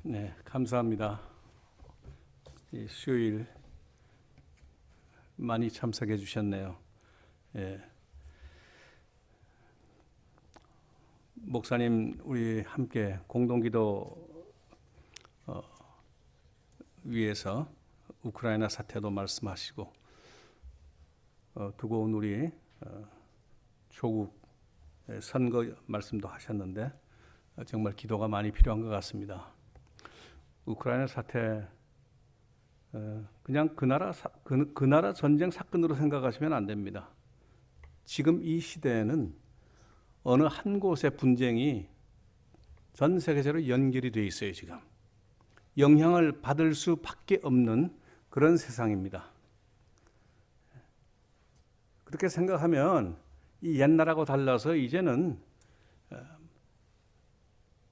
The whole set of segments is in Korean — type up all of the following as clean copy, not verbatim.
네, 감사합니다. 이 수요일 많이 참석해 주셨네요. 예. 목사님, 우리 함께 공동기도 위해서 우크라이나 사태도 말씀하시고 두고 온 우리 조국 선거 말씀도 하셨는데 정말 기도가 많이 필요한 것 같습니다. 우크라이나 사태 그냥 그 나라 전쟁 사건으로 생각하시면 안 됩니다. 지금 이 시대에는 어느 한 곳의 분쟁이 전 세계적으로 연결이 돼 있어요. 지금 영향을 받을 수밖에 없는 그런 세상입니다. 그렇게 생각하면 이 옛날하고 달라서 이제는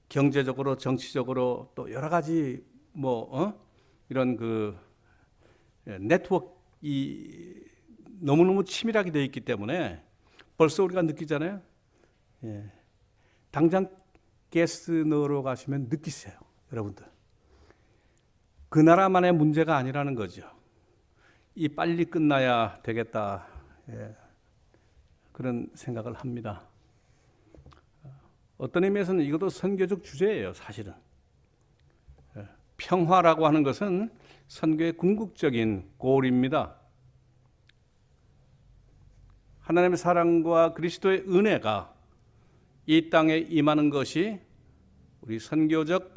경제적으로, 정치적으로 또 여러 가지 이런 그 네트워크가 너무너무 치밀하게 되어 있기 때문에 벌써 우리가 느끼잖아요. 예. 당장 가스 넣으러 가시면 느끼세요, 여러분들. 그 나라만의 문제가 아니라는 거죠. 이 빨리 끝나야 되겠다. 예. 그런 생각을 합니다. 어떤 의미에서는 이것도 선교적 주제예요, 사실은. 평화라고 하는 것은 선교의 궁극적인 골입니다. 하나님의 사랑과 그리스도의 은혜가 이 땅에 임하는 것이 우리 선교적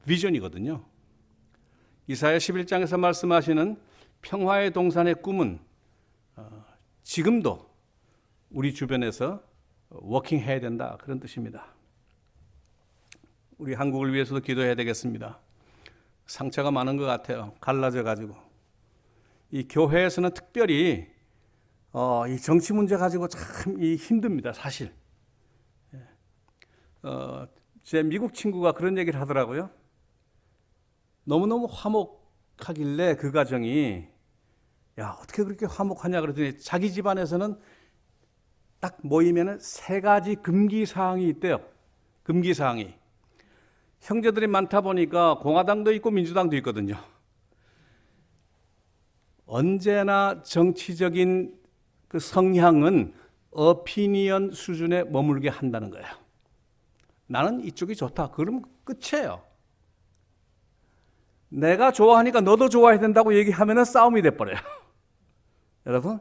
비전이거든요. 이사야 11장에서 말씀하시는 평화의 동산의 꿈은 지금도 우리 주변에서 워킹해야 된다, 그런 뜻입니다. 우리 한국을 위해서도 기도해야 되겠습니다. 상처가 많은 것 같아요. 갈라져 가지고. 이 교회에서는 특별히 이 정치 문제 가지고 참 힘듭니다, 사실. 제 미국 친구가 그런 얘기를 하더라고요. 너무너무 화목하길래 그 가정이 어떻게 그렇게 화목하냐 그러더니 자기 집안에서는 딱 모이면 3가지 금기사항이 있대요. 금기사항이. 형제들이 많다 보니까 공화당도 있고 민주당도 있거든요. 언제나 정치적인 그 성향은 어피니언 수준에 머물게 한다는 거예요. 나는 이쪽이 좋다. 그러면 끝이에요. 내가 좋아하니까 너도 좋아해야 된다고 얘기하면 싸움이 돼버려요. 여러분?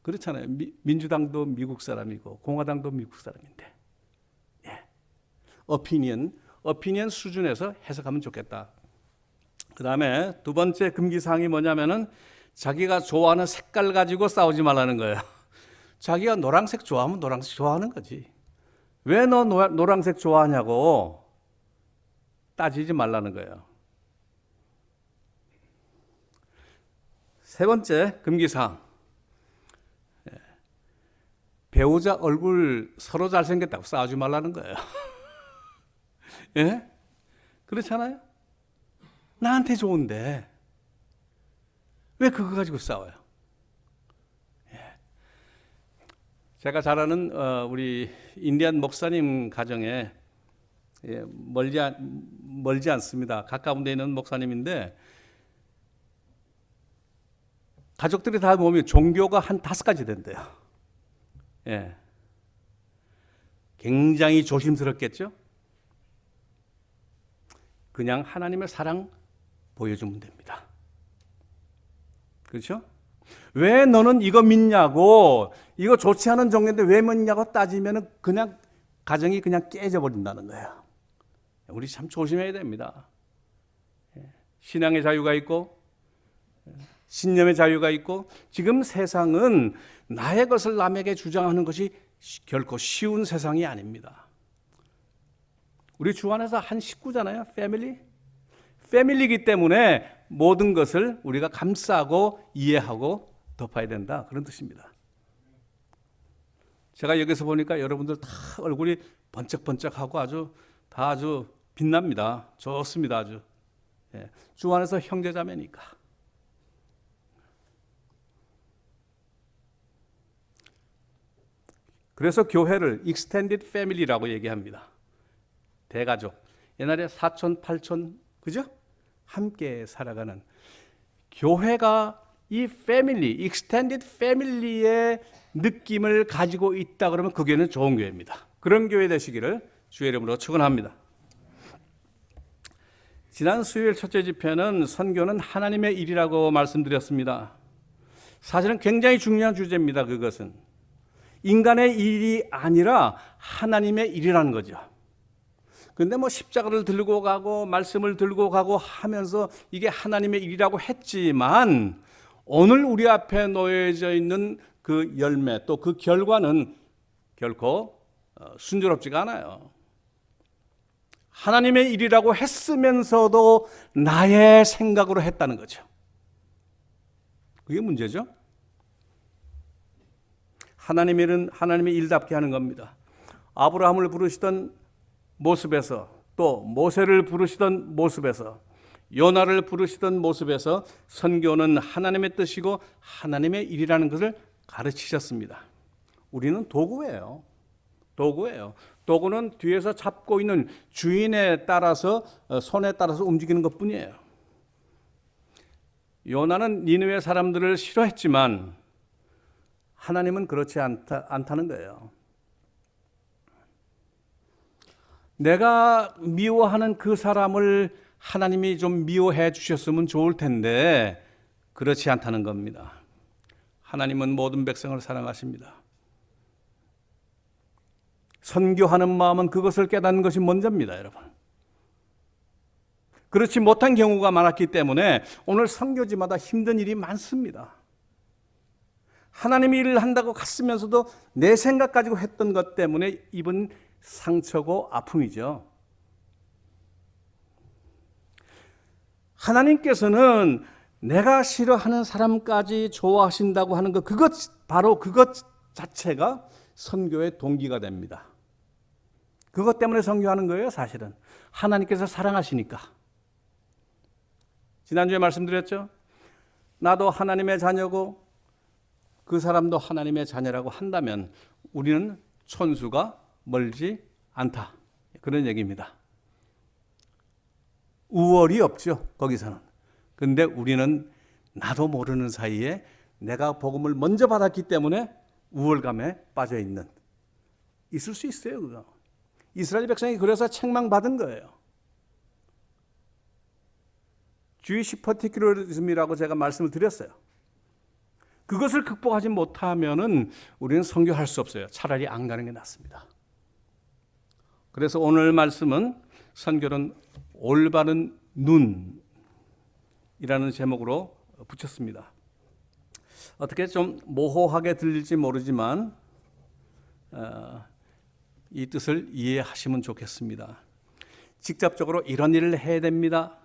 그렇잖아요. 민주당도 미국 사람이고 공화당도 미국 사람인데. 어피니언 수준에서 해석하면 좋겠다. 그 다음에 두 번째 금기사항이 뭐냐면은 자기가 좋아하는 색깔 가지고 싸우지 말라는 거예요. 자기가 노란색 좋아하면 노란색 좋아하는 거지. 왜 너 노란색 좋아하냐고 따지지 말라는 거예요. 세 번째 금기사항. 배우자 얼굴 서로 잘생겼다고 싸우지 말라는 거예요. 예? 그렇잖아요? 나한테 좋은데 왜 그거 가지고 싸워요? 예. 제가 잘 아는 우리 인디안 목사님 가정에 멀지 않습니다. 가까운 데 있는 목사님인데 가족들이 다 모이면 종교가 한 5가지 된대요. 예. 굉장히 조심스럽겠죠? 그냥 하나님의 사랑 보여주면 됩니다. 그렇죠? 왜 너는 이거 믿냐고, 이거 좋지 않은 종교인데 왜 믿냐고 따지면 그냥 가정이 그냥 깨져버린다는 거예요. 우리 참 조심해야 됩니다. 신앙의 자유가 있고 신념의 자유가 있고, 지금 세상은 나의 것을 남에게 주장하는 것이 결코 쉬운 세상이 아닙니다. 우리 주 안에서 한 식구잖아요. 패밀리이기 때문에 모든 것을 우리가 감싸고 이해하고 덮어야 된다, 그런 뜻입니다. 제가 여기서 보니까 여러분들 다 얼굴이 번쩍번쩍하고 아주 빛납니다. 좋습니다, 아주. 주 안에서 형제자매니까. 그래서 교회를 extended family라고 얘기합니다. 대가족. 옛날에 사촌, 팔촌, 그죠? 함께 살아가는 교회가 이 패밀리, 익스텐디드 패밀리의 느낌을 가지고 있다 그러면 그 교회는 좋은 교회입니다. 그런 교회 되시기를 주의 이름으로 축원합니다. 지난 수요일 첫째 집회는 선교는 하나님의 일이라고 말씀드렸습니다. 사실은 굉장히 중요한 주제입니다. 그것은 인간의 일이 아니라 하나님의 일이라는 거죠. 근데 뭐 십자가를 들고 가고 말씀을 들고 가고 하면서 이게 하나님의 일이라고 했지만 오늘 우리 앞에 놓여져 있는 그 열매 또 그 결과는 결코 순조롭지가 않아요. 하나님의 일이라고 했으면서도 나의 생각으로 했다는 거죠. 그게 문제죠. 하나님의 일은 하나님의 일답게 하는 겁니다. 아브라함을 부르시던 모습에서 또 모세를 부르시던 모습에서 요나를 부르시던 모습에서 선교는 하나님의 뜻이고 하나님의 일이라는 것을 가르치셨습니다. 우리는 도구예요. 도구는 뒤에서 잡고 있는 주인에 따라서 손에 따라서 움직이는 것뿐이에요. 요나는 니느웨 사람들을 싫어했지만 하나님은 그렇지 않다는 거예요. 내가 미워하는 그 사람을 하나님이 좀 미워해 주셨으면 좋을 텐데 그렇지 않다는 겁니다. 하나님은 모든 백성을 사랑하십니다. 선교하는 마음은 그것을 깨닫는 것이 먼저입니다, 여러분. 그렇지 못한 경우가 많았기 때문에 오늘 선교지마다 힘든 일이 많습니다. 하나님이 일을 한다고 갔으면서도 내 생각 가지고 했던 것 때문에 입은 상처고 아픔이죠. 하나님께서는 내가 싫어하는 사람까지 좋아하신다고 하는 것, 바로 그것 자체가 선교의 동기가 됩니다. 그것 때문에 선교하는 거예요, 사실은. 하나님께서 사랑하시니까. 지난주에 말씀드렸죠? 나도 하나님의 자녀고 그 사람도 하나님의 자녀라고 한다면 우리는 천수가 멀지 않다. 그런 얘기입니다. 우월이 없죠, 거기서는. 근데 우리는 나도 모르는 사이에 내가 복음을 먼저 받았기 때문에 우월감에 빠져 있을 수 있어요, 그거. 이스라엘 백성이 그래서 책망받은 거예요. 주이시 퍼티큘러리즘이라고 제가 말씀을 드렸어요. 그것을 극복하지 못하면은 우리는 선교할 수 없어요. 차라리 안 가는 게 낫습니다. 그래서 오늘 말씀은 선교는 올바른 눈이라는 제목으로 붙였습니다. 어떻게 좀 모호하게 들릴지 모르지만 이 뜻을 이해하시면 좋겠습니다. 직접적으로 이런 일을 해야 됩니다.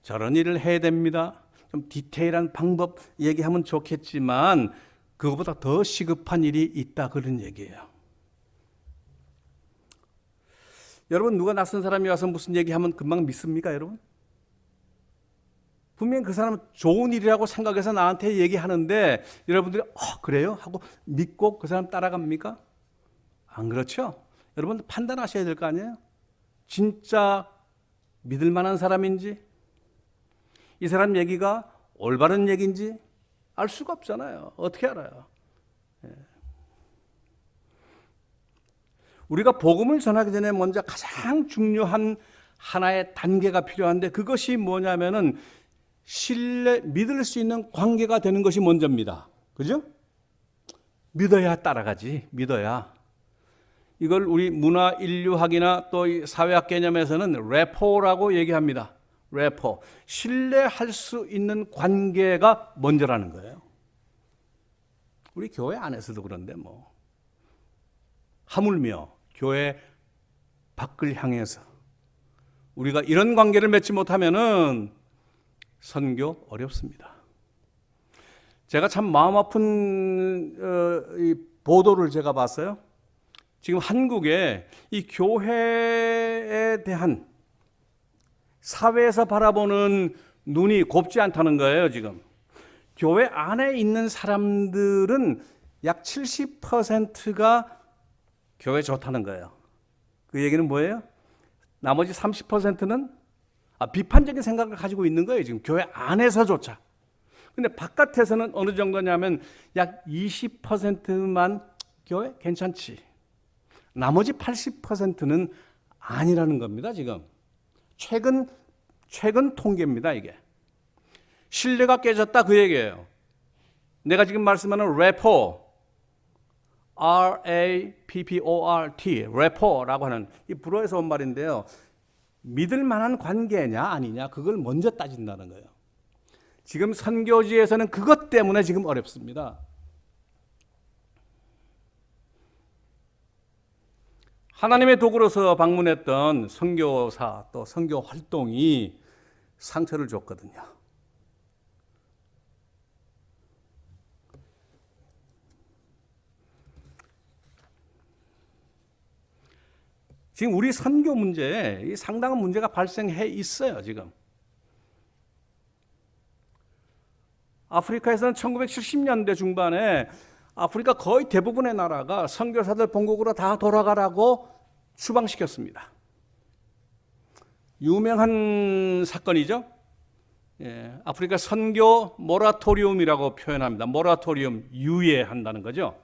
저런 일을 해야 됩니다. 좀 디테일한 방법 얘기하면 좋겠지만 그것보다 더 시급한 일이 있다 그런 얘기예요. 여러분 누가 낯선 사람이 와서 무슨 얘기하면 금방 믿습니까, 여러분? 분명히 그 사람은 좋은 일이라고 생각해서 나한테 얘기하는데 여러분들이 그래요? 하고 믿고 그 사람 따라갑니까? 안 그렇죠? 여러분 판단하셔야 될 거 아니에요? 진짜 믿을 만한 사람인지 이 사람 얘기가 올바른 얘기인지 알 수가 없잖아요. 어떻게 알아요? 우리가 복음을 전하기 전에 먼저 가장 중요한 하나의 단계가 필요한데 그것이 뭐냐면은 믿을 수 있는 관계가 되는 것이 먼저입니다. 그죠? 믿어야 따라가지. 믿어야. 이걸 우리 문화 인류학이나 또 사회학 개념에서는 레포라고 얘기합니다. 레포. 신뢰할 수 있는 관계가 먼저라는 거예요. 우리 교회 안에서도 그런데 뭐. 하물며 교회 밖을 향해서 우리가 이런 관계를 맺지 못하면은 선교 어렵습니다. 제가 참 마음 아픈 이 보도를 제가 봤어요. 지금 한국에 이 교회에 대한 사회에서 바라보는 눈이 곱지 않다는 거예요, 지금. 교회 안에 있는 사람들은 약 70%가 교회 좋다는 거예요. 그 얘기는 뭐예요? 나머지 30%는 비판적인 생각을 가지고 있는 거예요. 지금 교회 안에서조차. 근데 바깥에서는 어느 정도냐면 약 20%만 교회 괜찮지. 나머지 80%는 아니라는 겁니다, 지금. 최근 통계입니다, 이게. 신뢰가 깨졌다 그 얘기예요. 내가 지금 말씀하는 래퍼, R-A-P-P-O-R-T, 래퍼라고 하는 이 불어에서 온 말인데요. 믿을 만한 관계냐 아니냐 그걸 먼저 따진다는 거예요. 지금 선교지에서는 그것 때문에 지금 어렵습니다. 하나님의 도구로서 방문했던 선교사 또 선교 활동이 상처를 줬거든요. 지금 우리 선교 문제에 상당한 문제가 발생해 있어요, 지금. 아프리카에서는 1970년대 중반에 아프리카 거의 대부분의 나라가 선교사들 본국으로 다 돌아가라고 추방시켰습니다. 유명한 사건이죠. 아프리카 선교 모라토리움이라고 표현합니다. 모라토리움, 유예한다는 거죠.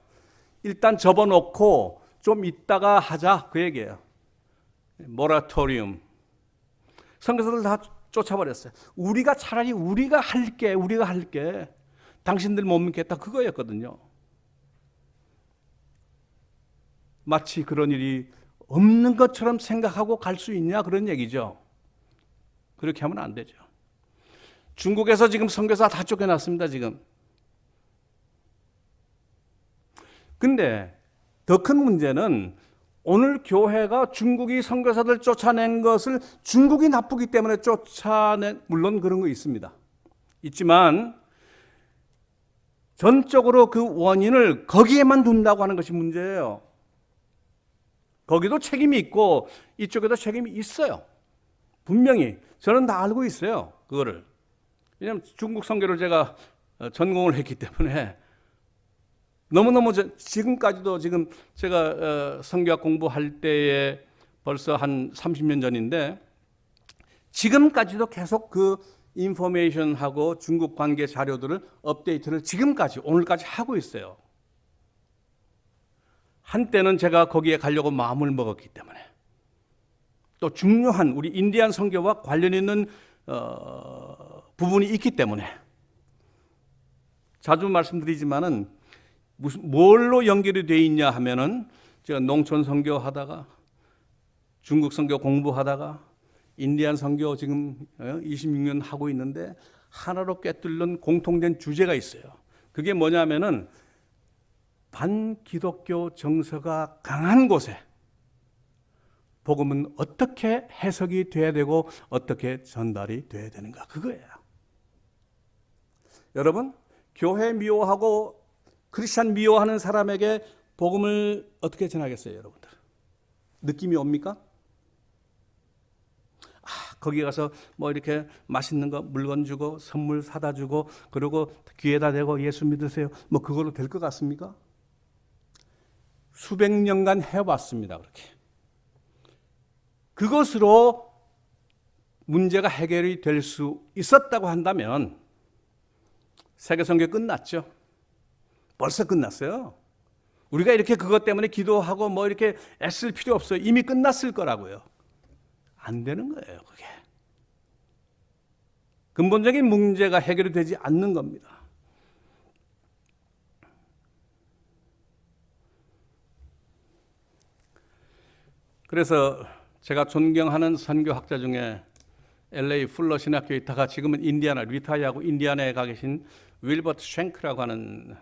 일단 접어놓고 좀 있다가 하자 그 얘기예요. 모라토리움. 선교사들 다 쫓아버렸어요. 차라리 우리가 할게. 당신들 못 믿겠다 그거였거든요. 마치 그런 일이 없는 것처럼 생각하고 갈 수 있냐 그런 얘기죠. 그렇게 하면 안 되죠. 중국에서 지금 선교사 다 쫓겨났습니다, 지금. 근데 더 큰 문제는 오늘 교회가 중국이 선교사들 쫓아낸 것을 중국이 나쁘기 때문에 쫓아낸, 물론 그런 거 있습니다. 있지만 전적으로 그 원인을 거기에만 둔다고 하는 것이 문제예요. 거기도 책임이 있고 이쪽에도 책임이 있어요. 분명히 저는 다 알고 있어요, 그거를. 왜냐하면 중국 선교를 제가 전공을 했기 때문에 너무너무 지금까지도 지금 제가 선교학 공부할 때에 벌써 한 30년 전인데 지금까지도 계속 그 인포메이션하고 중국 관계 자료들을 업데이트를 지금까지 오늘까지 하고 있어요. 한때는 제가 거기에 가려고 마음을 먹었기 때문에 또 중요한 우리 인디안 선교와 관련 있는 부분이 있기 때문에 자주 말씀드리지만은 뭘로 연결이 돼 있냐 하면은 제가 농촌 선교 하다가 중국 선교 공부하다가 인디안 선교 지금 26년 하고 있는데 하나로 꿰뚫는 공통된 주제가 있어요. 그게 뭐냐면은 반기독교 정서가 강한 곳에 복음은 어떻게 해석이 돼야 되고 어떻게 전달이 돼야 되는가 그거예요. 여러분, 교회 미워하고 크리스찬 미워하는 사람에게 복음을 어떻게 전하겠어요, 여러분들? 느낌이 옵니까? 거기 가서 뭐 이렇게 맛있는 거 물건 주고 선물 사다 주고 그리고 귀에다 대고 예수 믿으세요. 뭐 그걸로 될 것 같습니까? 수백 년간 해왔습니다, 그렇게. 그것으로 문제가 해결이 될 수 있었다고 한다면 세계 선교 끝났죠. 벌써 끝났어요. 우리가 이렇게 그것 때문에 기도하고 뭐 이렇게 애쓸 필요 없어요. 이미 끝났을 거라고요. 안 되는 거예요, 그게. 근본적인 문제가 해결이 되지 않는 겁니다. 그래서 제가 존경하는 선교학자 중에 LA 풀러 신학교에 있다가 지금은 인디아나 리타이어하고 인디아나에 가 계신 윌버트 쉔크라고 하는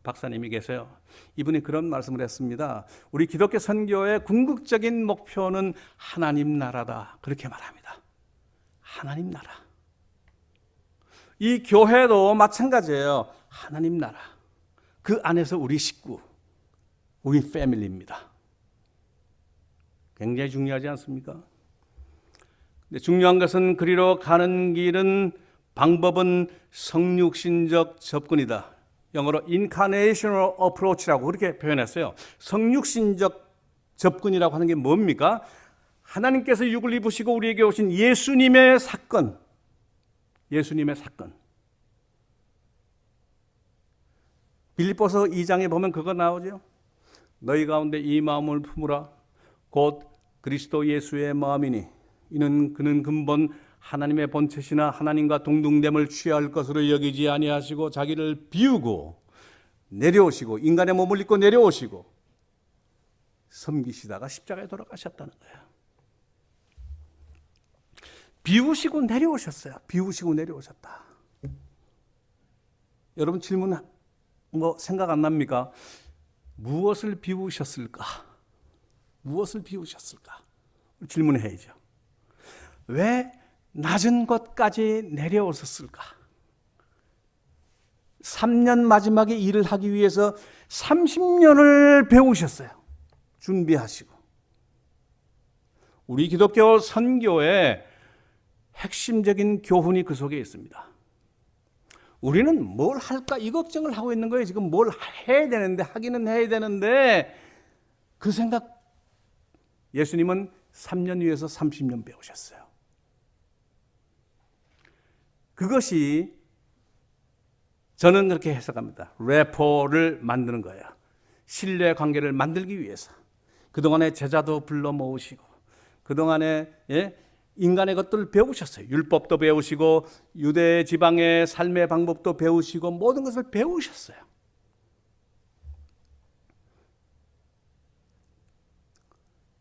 박사님이 계세요. 이분이 그런 말씀을 했습니다. 우리 기독교 선교의 궁극적인 목표는 하나님 나라다. 그렇게 말합니다. 하나님 나라. 이 교회도 마찬가지예요. 하나님 나라. 그 안에서 우리 식구, 우리 패밀리입니다. 굉장히 중요하지 않습니까? 근데 중요한 것은 그리로 가는 길은 방법은 성육신적 접근이다. 영어로 incarnational approach라고 그렇게 표현했어요. 성육신적 접근이라고 하는 게 뭡니까? 하나님께서 육을 입으시고 우리에게 오신 예수님의 사건, 예수님의 사건. 빌립보서 2장에 보면 그거 나오죠. 너희 가운데 이 마음을 품으라. 곧 그리스도 예수의 마음이니 이는 그는 근본 하나님의 본체시나 하나님과 동등됨을 취할 것으로 여기지 아니하시고 자기를 비우고 내려오시고 인간의 몸을 입고 내려오시고 섬기시다가 십자가에 돌아가셨다는 거예요. 비우시고 내려오셨어요. 비우시고 내려오셨다. 여러분 질문 뭐 생각 안 납니까? 무엇을 비우셨을까? 무엇을 비우셨을까? 질문해야죠. 왜 낮은 곳까지 내려오셨을까? 3년 마지막에 일을 하기 위해서 30년을 배우셨어요. 준비하시고. 우리 기독교 선교의 핵심적인 교훈이 그 속에 있습니다. 우리는 뭘 할까 이 걱정을 하고 있는 거예요. 지금 뭘 해야 되는데, 하기는 해야 되는데 그 생각, 예수님은 3년 위에서 30년 배우셨어요. 그것이 저는 그렇게 해석합니다. 래퍼를 만드는 거예요. 신뢰 관계를 만들기 위해서. 그동안에 제자도 불러 모으시고 그동안에 인간의 것들을 배우셨어요. 율법도 배우시고 유대 지방의 삶의 방법도 배우시고 모든 것을 배우셨어요.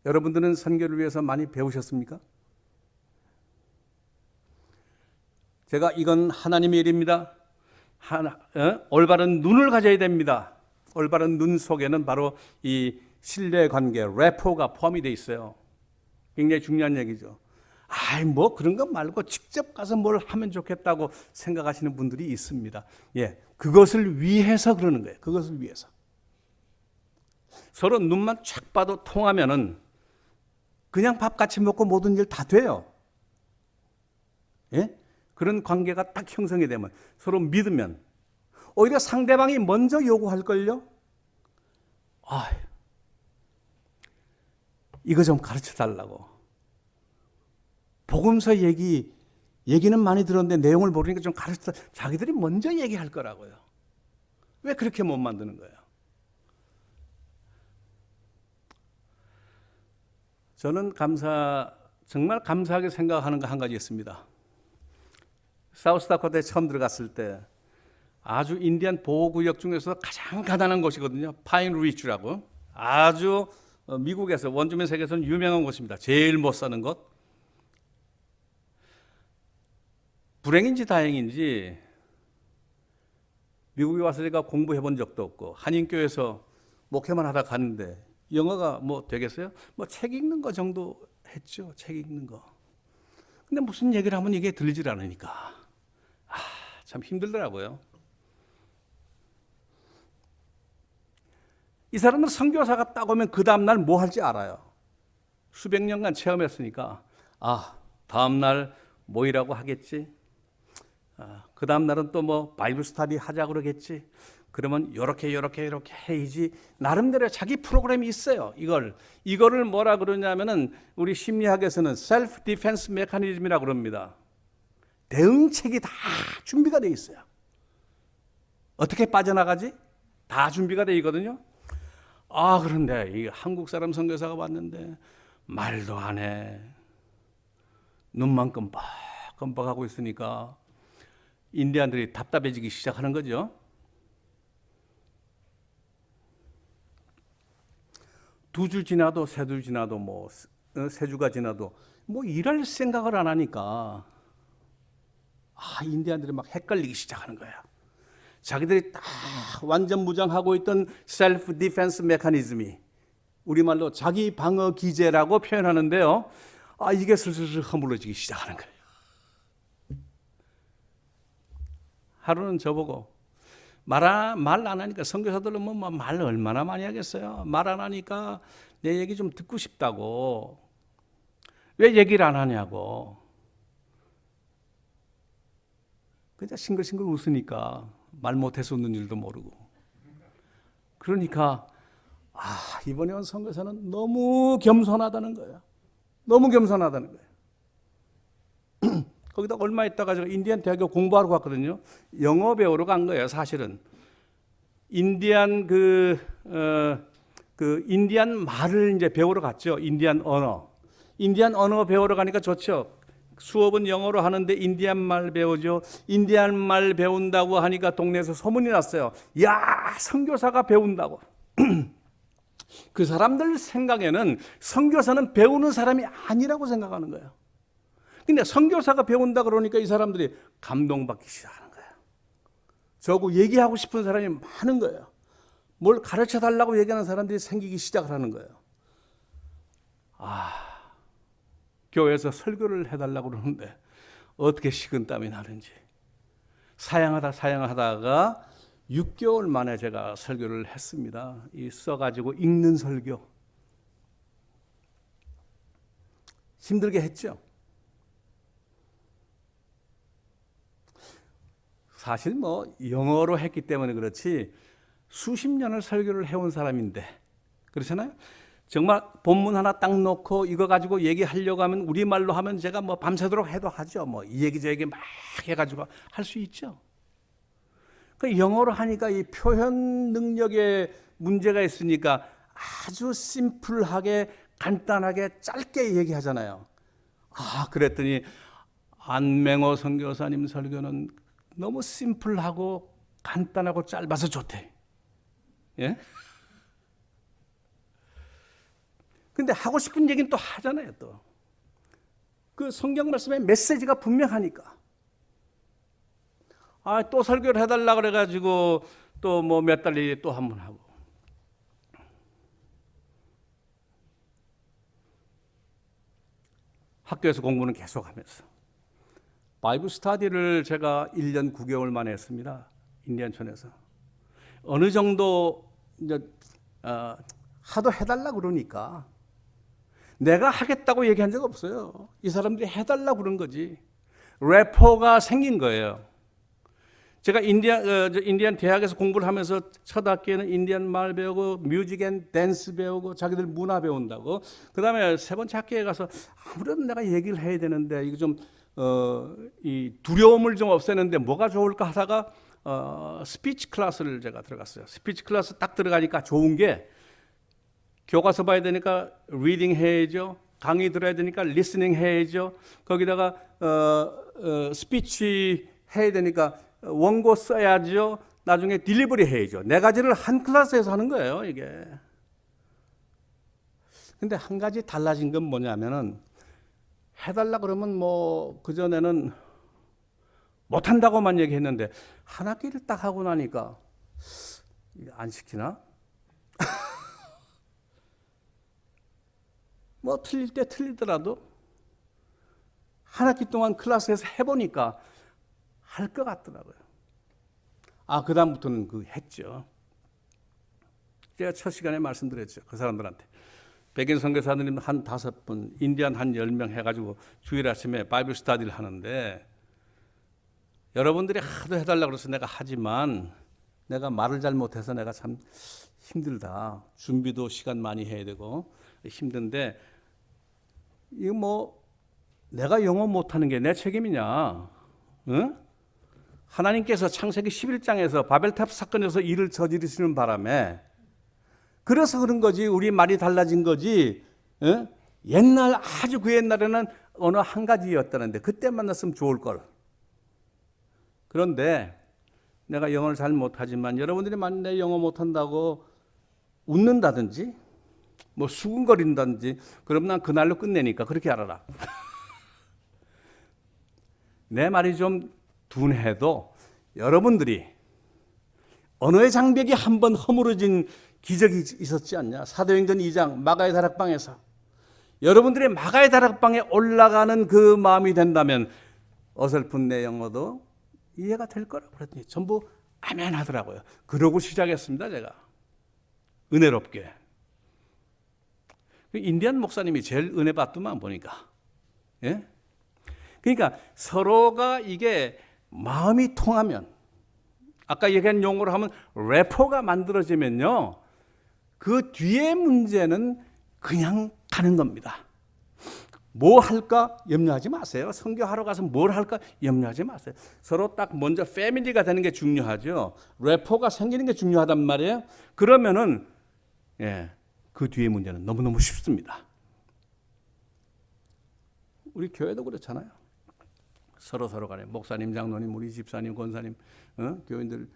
여러분들은 선교를 위해서 많이 배우셨습니까? 제가 이건 하나님의 일입니다. 올바른 눈을 가져야 됩니다. 올바른 눈 속에는 바로 이 신뢰관계, 래포가 포함이 되어 있어요. 굉장히 중요한 얘기죠. 뭐 그런 것 말고 직접 가서 뭘 하면 좋겠다고 생각하시는 분들이 있습니다. 그것을 위해서 그러는 거예요. 그것을 위해서. 서로 눈만 쫙 봐도 통하면은 그냥 밥 같이 먹고 모든 일 다 돼요. 그런 관계가 딱 형성이 되면, 서로 믿으면 오히려 상대방이 먼저 요구할걸요. 이거 좀 가르쳐 달라고. 복음서 얘기는 많이 들었는데 내용을 모르니까 좀 가르쳐 달라고. 자기들이 먼저 얘기할 거라고요. 왜 그렇게 못 만드는 거예요? 저는 정말 감사하게 생각하는 거 한 가지 있습니다. 사우스다코타에 처음 들어갔을 때 아주 인디안 보호구역 중에서 가장 가난한 곳이거든요. 파인 리치라고. 아주 미국에서 원주민 세계에서는 유명한 곳입니다. 제일 못 사는 곳. 불행인지 다행인지 미국에 와서 제가 공부해 본 적도 없고 한인교회에서 목회만 하다 갔는데 영어가 뭐 되겠어요? 뭐 책 읽는 거 정도 했죠. 책 읽는 거. 근데 무슨 얘기를 하면 이게 들리질 않으니까 참 힘들더라고요. 이 사람은 선교사가 딱 오면 그 다음날 뭐 할지 알아요. 수백 년간 체험했으니까 다음날 뭐이라고 하겠지. 그 다음날은 또 뭐 바이블 스터디 하자 그러겠지. 그러면 요렇게 해야지. 나름대로 자기 프로그램이 있어요. 이거를 뭐라 그러냐면은 우리 심리학에서는 셀프 디펜스 메커니즘이라고 그럽니다. 대응책이 다 준비가 돼 있어요. 어떻게 빠져나가지? 다 준비가 돼 있거든요. 그런데 이 한국 사람 선교사가 왔는데 말도 안 해. 눈만 끔뻑끔뻑하고 있으니까 인디안들이 답답해지기 시작하는 거죠. 두 주 지나도 세 주 지나도 세 주가 지나도 일할 생각을 안 하니까 인디안들이 막 헷갈리기 시작하는 거야. 자기들이 딱 완전 무장하고 있던 셀프 디펜스 메커니즘이 우리말로 자기 방어 기제라고 표현하는데요. 이게 슬슬 허물어지기 시작하는 거예요. 하루는 저보고 말 안 하니까, 선교사들은 말 얼마나 많이 하겠어요. 말 안 하니까 내 얘기 좀 듣고 싶다고. 왜 얘기를 안 하냐고. 그냥 싱글싱글 웃으니까 말 못해서 웃는 줄도 모르고. 그러니까 이번에 온 선교사는 너무 겸손하다는 거예요. 너무 겸손하다는 거예요. 거기다 얼마 있다가 제가 인디안 대학교 공부하러 갔거든요. 영어 배우러 간 거예요, 사실은. 인디안 인디안 말을 이제 배우러 갔죠. 인디안 언어. 인디안 언어 배우러 가니까 좋죠. 수업은 영어로 하는데 인디안 말 배우죠. 인디안 말 배운다고 하니까 동네에서 소문이 났어요. 야, 선교사가 배운다고. 그 사람들 생각에는 선교사는 배우는 사람이 아니라고 생각하는 거예요. 근데 선교사가 배운다 그러니까 이 사람들이 감동받기 시작하는 거예요. 저하고 얘기하고 싶은 사람이 많은 거예요. 뭘 가르쳐 달라고 얘기하는 사람들이 생기기 시작을 하는 거예요. 교회에서 설교를 해달라고 그러는데 어떻게 식은땀이 나는지. 사양하다가 6개월 만에 제가 설교를 했습니다. 이 써가지고 읽는 설교. 힘들게 했죠. 사실 영어로 했기 때문에 그렇지 수십 년을 설교를 해온 사람인데 그렇잖아요. 정말 본문 하나 딱 놓고 이거 가지고 얘기하려고 하면 우리말로 하면 제가 밤새도록 해도 하죠. 이 얘기 저 얘기 막 해가지고 할 수 있죠. 그 영어로 하니까 이 표현 능력에 문제가 있으니까 아주 심플하게 간단하게 짧게 얘기하잖아요. 그랬더니 안맹호 선교사님 설교는 너무 심플하고 간단하고 짧아서 좋대. 예? 근데 하고 싶은 얘기는 또 하잖아요, 또. 그 성경 말씀에 메시지가 분명하니까. 또 설교를 해달라 그래가지고 또 몇 달 뒤에 또 한 번 하고. 학교에서 공부는 계속 하면서. 바이블 스터디를 제가 1년 9개월 만에 했습니다. 인디안촌에서. 어느 정도 이제 하도 해달라 그러니까 내가 하겠다고 얘기한 적 없어요. 이 사람들이 해달라 그런 거지. 래퍼가 생긴 거예요. 제가 인디안 대학에서 공부를 하면서 첫 학기에는 인디안 말 배우고 뮤직 앤 댄스 배우고 자기들 문화 배운다고. 그 다음에 세 번째 학기에 가서 아무래도 내가 얘기를 해야 되는데 이거 좀 이 두려움을 좀 없애는데 뭐가 좋을까 하다가 스피치 클래스를 제가 들어갔어요. 스피치 클래스 딱 들어가니까 좋은 게 교과서 봐야 되니까 리딩 해야죠. 강의 들어야 되니까 리스닝 해야죠. 거기다가 스피치 해야 되니까 원고 써야죠. 나중에 딜리버리 해야죠. 네 가지를 한 클래스에서 하는 거예요, 이게. 근데 한 가지 달라진 건 뭐냐면은 해달라 그러면 그전에는 못한다고만 얘기했는데 한 학기를 딱 하고 나니까 안 시키나? 틀릴 때 틀리더라도 한 학기 동안 클래스에서 해보니까 할 것 같더라고요. 그 다음부터는 했죠. 제가 첫 시간에 말씀드렸죠. 그 사람들한테. 백인 선교사님 한 5분, 인디안 한 10명 해가지고 주일 아침에 바이블 스터디를 하는데 여러분들이 하도 해달라고 그래서 내가 하지만 내가 말을 잘 못해서 내가 참 힘들다. 준비도 시간 많이 해야 되고 힘든데 이거 내가 영어 못하는 게 내 책임이냐? 응? 하나님께서 창세기 11장에서 바벨탑 사건에서 일을 저지르시는 바람에 그래서 그런 거지. 우리 말이 달라진 거지. 응? 옛날 아주 그 옛날에는 어느 한 가지였다는데 그때 만났으면 좋을 걸. 그런데 내가 영어를 잘 못하지만 여러분들이 만약 내 영어 못한다고 웃는다든지 수근거린다든지 그럼 난 그날로 끝내니까 그렇게 알아라. 내 말이 좀 둔해도 여러분들이 언어의 장벽이 한번 허물어진 기적이 있었지 않냐? 사도행전 2장 마가의 다락방에서 여러분들의 마가의 다락방에 올라가는 그 마음이 된다면 어설픈 내 영어도 이해가 될 거라고 그랬더니 전부 아멘 하더라고요. 그러고 시작했습니다, 제가. 은혜롭게. 인디안 목사님이 제일 은혜 받더만 보니까. 예? 그러니까 서로가 이게 마음이 통하면 아까 얘기한 용어로 하면 래퍼가 만들어지면요. 그 뒤에 문제는 그냥 가는 겁니다. 뭐 할까 염려하지 마세요. 선교하러 가서 뭘 할까 염려하지 마세요. 서로 딱 먼저 패밀리가 되는 게 중요하죠. 래퍼가 생기는 게 중요하단 말이에요. 그러면은 그 뒤에 문제는 너무너무 쉽습니다. 우리 교회도 그렇잖아요. 서로 간에 목사님, 장로님, 우리 집사님, 권사님, 교인들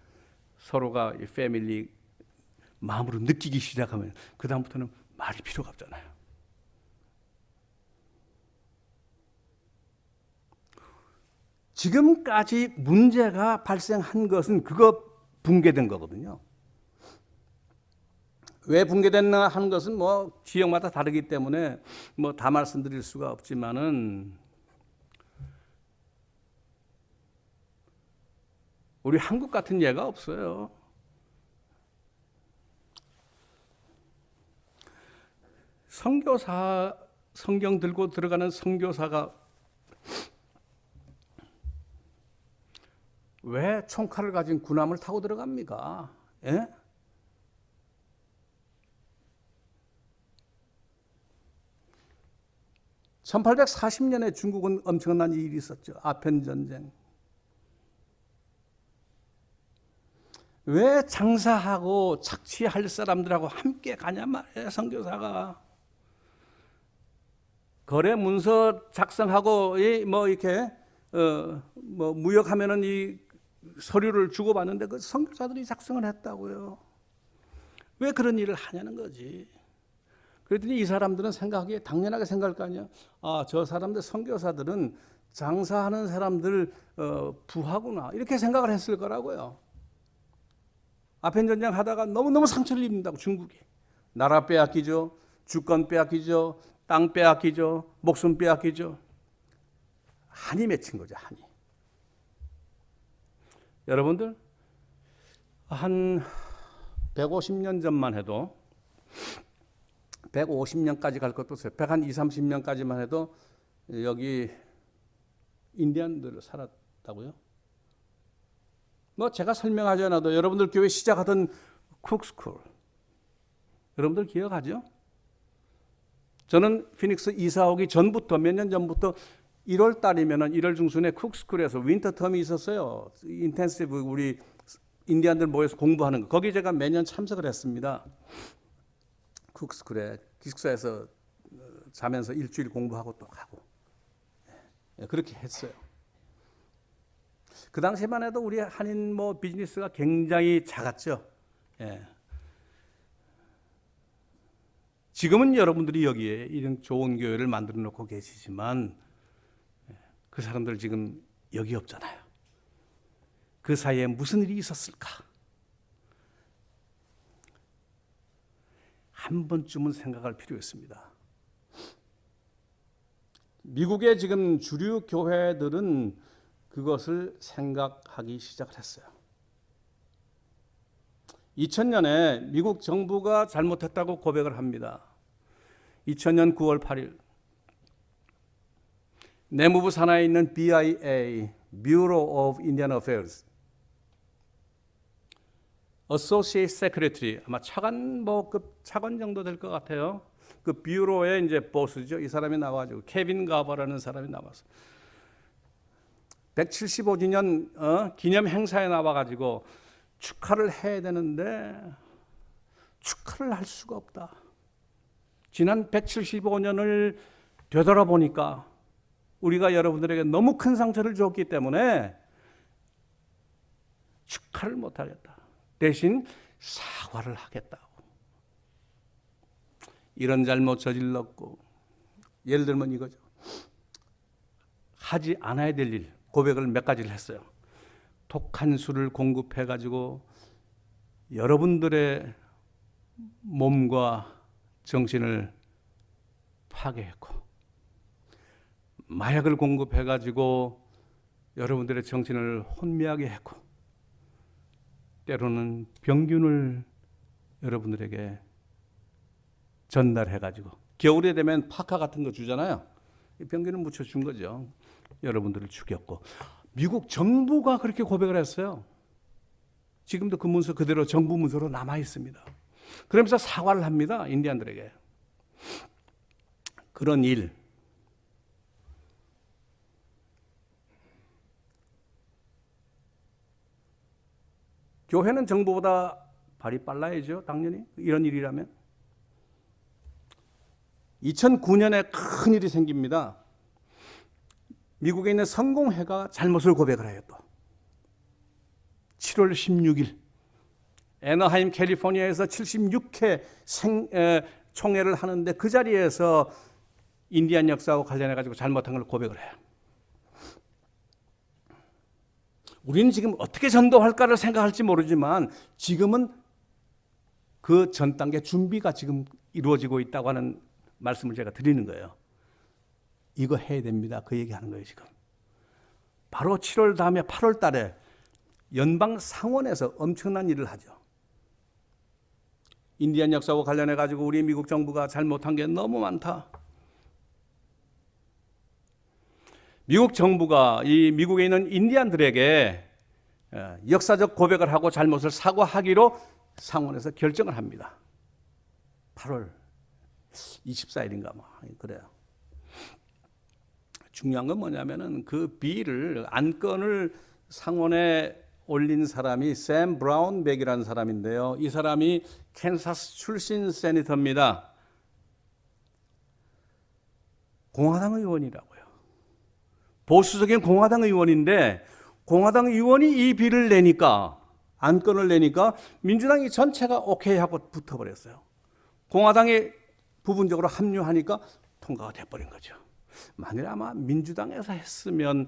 서로가 이 패밀리 마음으로 느끼기 시작하면 그 다음부터는 말이 필요가 없잖아요. 지금까지 문제가 발생한 것은 그거 붕괴된 거거든요. 왜 붕괴됐나 하는 것은 뭐 지역마다 다르기 때문에 뭐 다 말씀드릴 수가 없지만은 우리 한국 같은 예가 없어요. 선교사 성경 들고 들어가는 선교사가 왜 총칼을 가진 군함을 타고 들어갑니까? 예? (1840년에) 중국은 엄청난 일이 있었죠. 아편전쟁. 왜 장사하고 착취할 사람들하고 함께 가냐 말이에요. 선교사가 거래 문서 작성하고 뭐 이렇게 뭐 무역하면은 이 서류를 주고받는데 그 선교사들이 작성을 했다고요. 왜 그런 일을 하냐는 거지. 그랬더니 이 사람들은 생각하기에 당연하게 생각할 거 아니야. 아, 저 사람들 선교사들은 장사하는 사람들 부하구나 이렇게 생각을 했을 거라고요. 아편 전쟁 하다가 너무너무 상처를 입는다고 중국이. 나라 빼앗기죠. 주권 빼앗기죠. 땅 빼앗기죠. 목숨 빼앗기죠. 한이 맺힌 거죠. 한이. 여러분들 한 150년 전만 해도 150년까지 갈 것도 없어요. 120-30년까지만 해도 여기 인디언들 살았다고요. 뭐 제가 설명하지 않아도 여러분들 교회 시작하던 쿡스쿨 여러분들 기억하죠? 저는 피닉스 이사 오기 전부터 몇 년 전부터 1월 달이면은 1월 중순에 쿡스쿨에서 윈터 텀이 있었어요. 인텐시브 우리 인디언들 모여서 공부하는 거. 거기 제가 매년 참석을 했습니다. 쿡스쿨에 기숙사에서 자면서 일주일 공부하고 또 가고 그렇게 했어요. 그 당시만 해도 우리 한인 뭐 비즈니스가 굉장히 작았죠. 예. 지금은 여러분들이 여기에 이런 좋은 교회를 만들어 놓고 계시지만 그 사람들 지금 여기 없잖아요. 그 사이에 무슨 일이 있었을까? 한 번쯤은 생각할 필요 있습니다. 미국의 지금 주류 교회들은 그것을 생각하기 시작을 했어요. 2000년에 미국 정부가 잘못했다고 고백을 합니다. 2000년 9월 8일 내무부 산하에 있는 BIA, Bureau of Indian Affairs, Associate Secretary, 아마 차관급 차관 정도 될 것 같아요. 그 뷰로의 이제 보스죠. 이 사람이 나와가지고 케빈 가버라는 사람이 나와서 175주년 기념 행사에 나와가지고 축하를 해야 되는데 축하를 할 수가 없다. 지난 175년을 되돌아보니까 우리가 여러분들에게 너무 큰 상처를 줬기 때문에 축하를 못하겠다. 대신 사과를 하겠다고. 이런 잘못 저질렀고 예를 들면 이거죠. 하지 않아야 될 일, 고백을 몇 가지를 했어요. 독한 술을 공급해가지고 여러분들의 몸과 정신을 파괴했고, 마약을 공급해가지고 여러분들의 정신을 혼미하게 했고, 때로는 병균을 여러분들에게 전달해가지고, 겨울에 되면 파카 같은 거 주잖아요. 이 병균을 묻혀준 거죠. 여러분들을 죽였고, 미국 정부가 그렇게 고백을 했어요. 지금도 그 문서 그대로 정부 문서로 남아 있습니다. 그러면서 사과를 합니다. 인디언들에게. 그런 일, 교회는 정부보다 발이 빨라야죠. 당연히 이런 일이라면. 2009년에 큰 일이 생깁니다. 미국에 있는 성공회가 잘못을 고백을 해요. 또 7월 16일 애너하임 캘리포니아에서 76회 총회를 하는데 그 자리에서 인디안 역사하고 관련해 가지고 잘못한 걸 고백을 해요. 우리는 지금 어떻게 전도할까를 생각할지 모르지만 지금은 그 전 단계 준비가 지금 이루어지고 있다고 하는 말씀을 제가 드리는 거예요. 이거 해야 됩니다. 그 얘기하는 거예요, 지금. 바로 7월 다음에 8월 달에 연방 상원에서 엄청난 일을 하죠. 인디안 역사와 관련해 가지고 우리 미국 정부가 잘못한 게 너무 많다. 미국 정부가 이 미국에 있는 인디안들에게 역사적 고백을 하고 잘못을 사과하기로 상원에서 결정을 합니다. 8월 24일인가 뭐 그래요. 중요한 건 뭐냐면은 그 비를 안건을 상원에 올린 사람이 샘 브라운백이라는 사람인데요. 이 사람이 캔사스 출신 세니터입니다. 공화당 의원이라고요. 보수적인 공화당 의원인데 공화당 의원이 이 비를 내니까 안건을 내니까 민주당이 전체가 오케이 하고 붙어버렸어요. 공화당이 부분적으로 합류하니까 통과가 돼버린 거죠. 만일 아마 민주당에서 했으면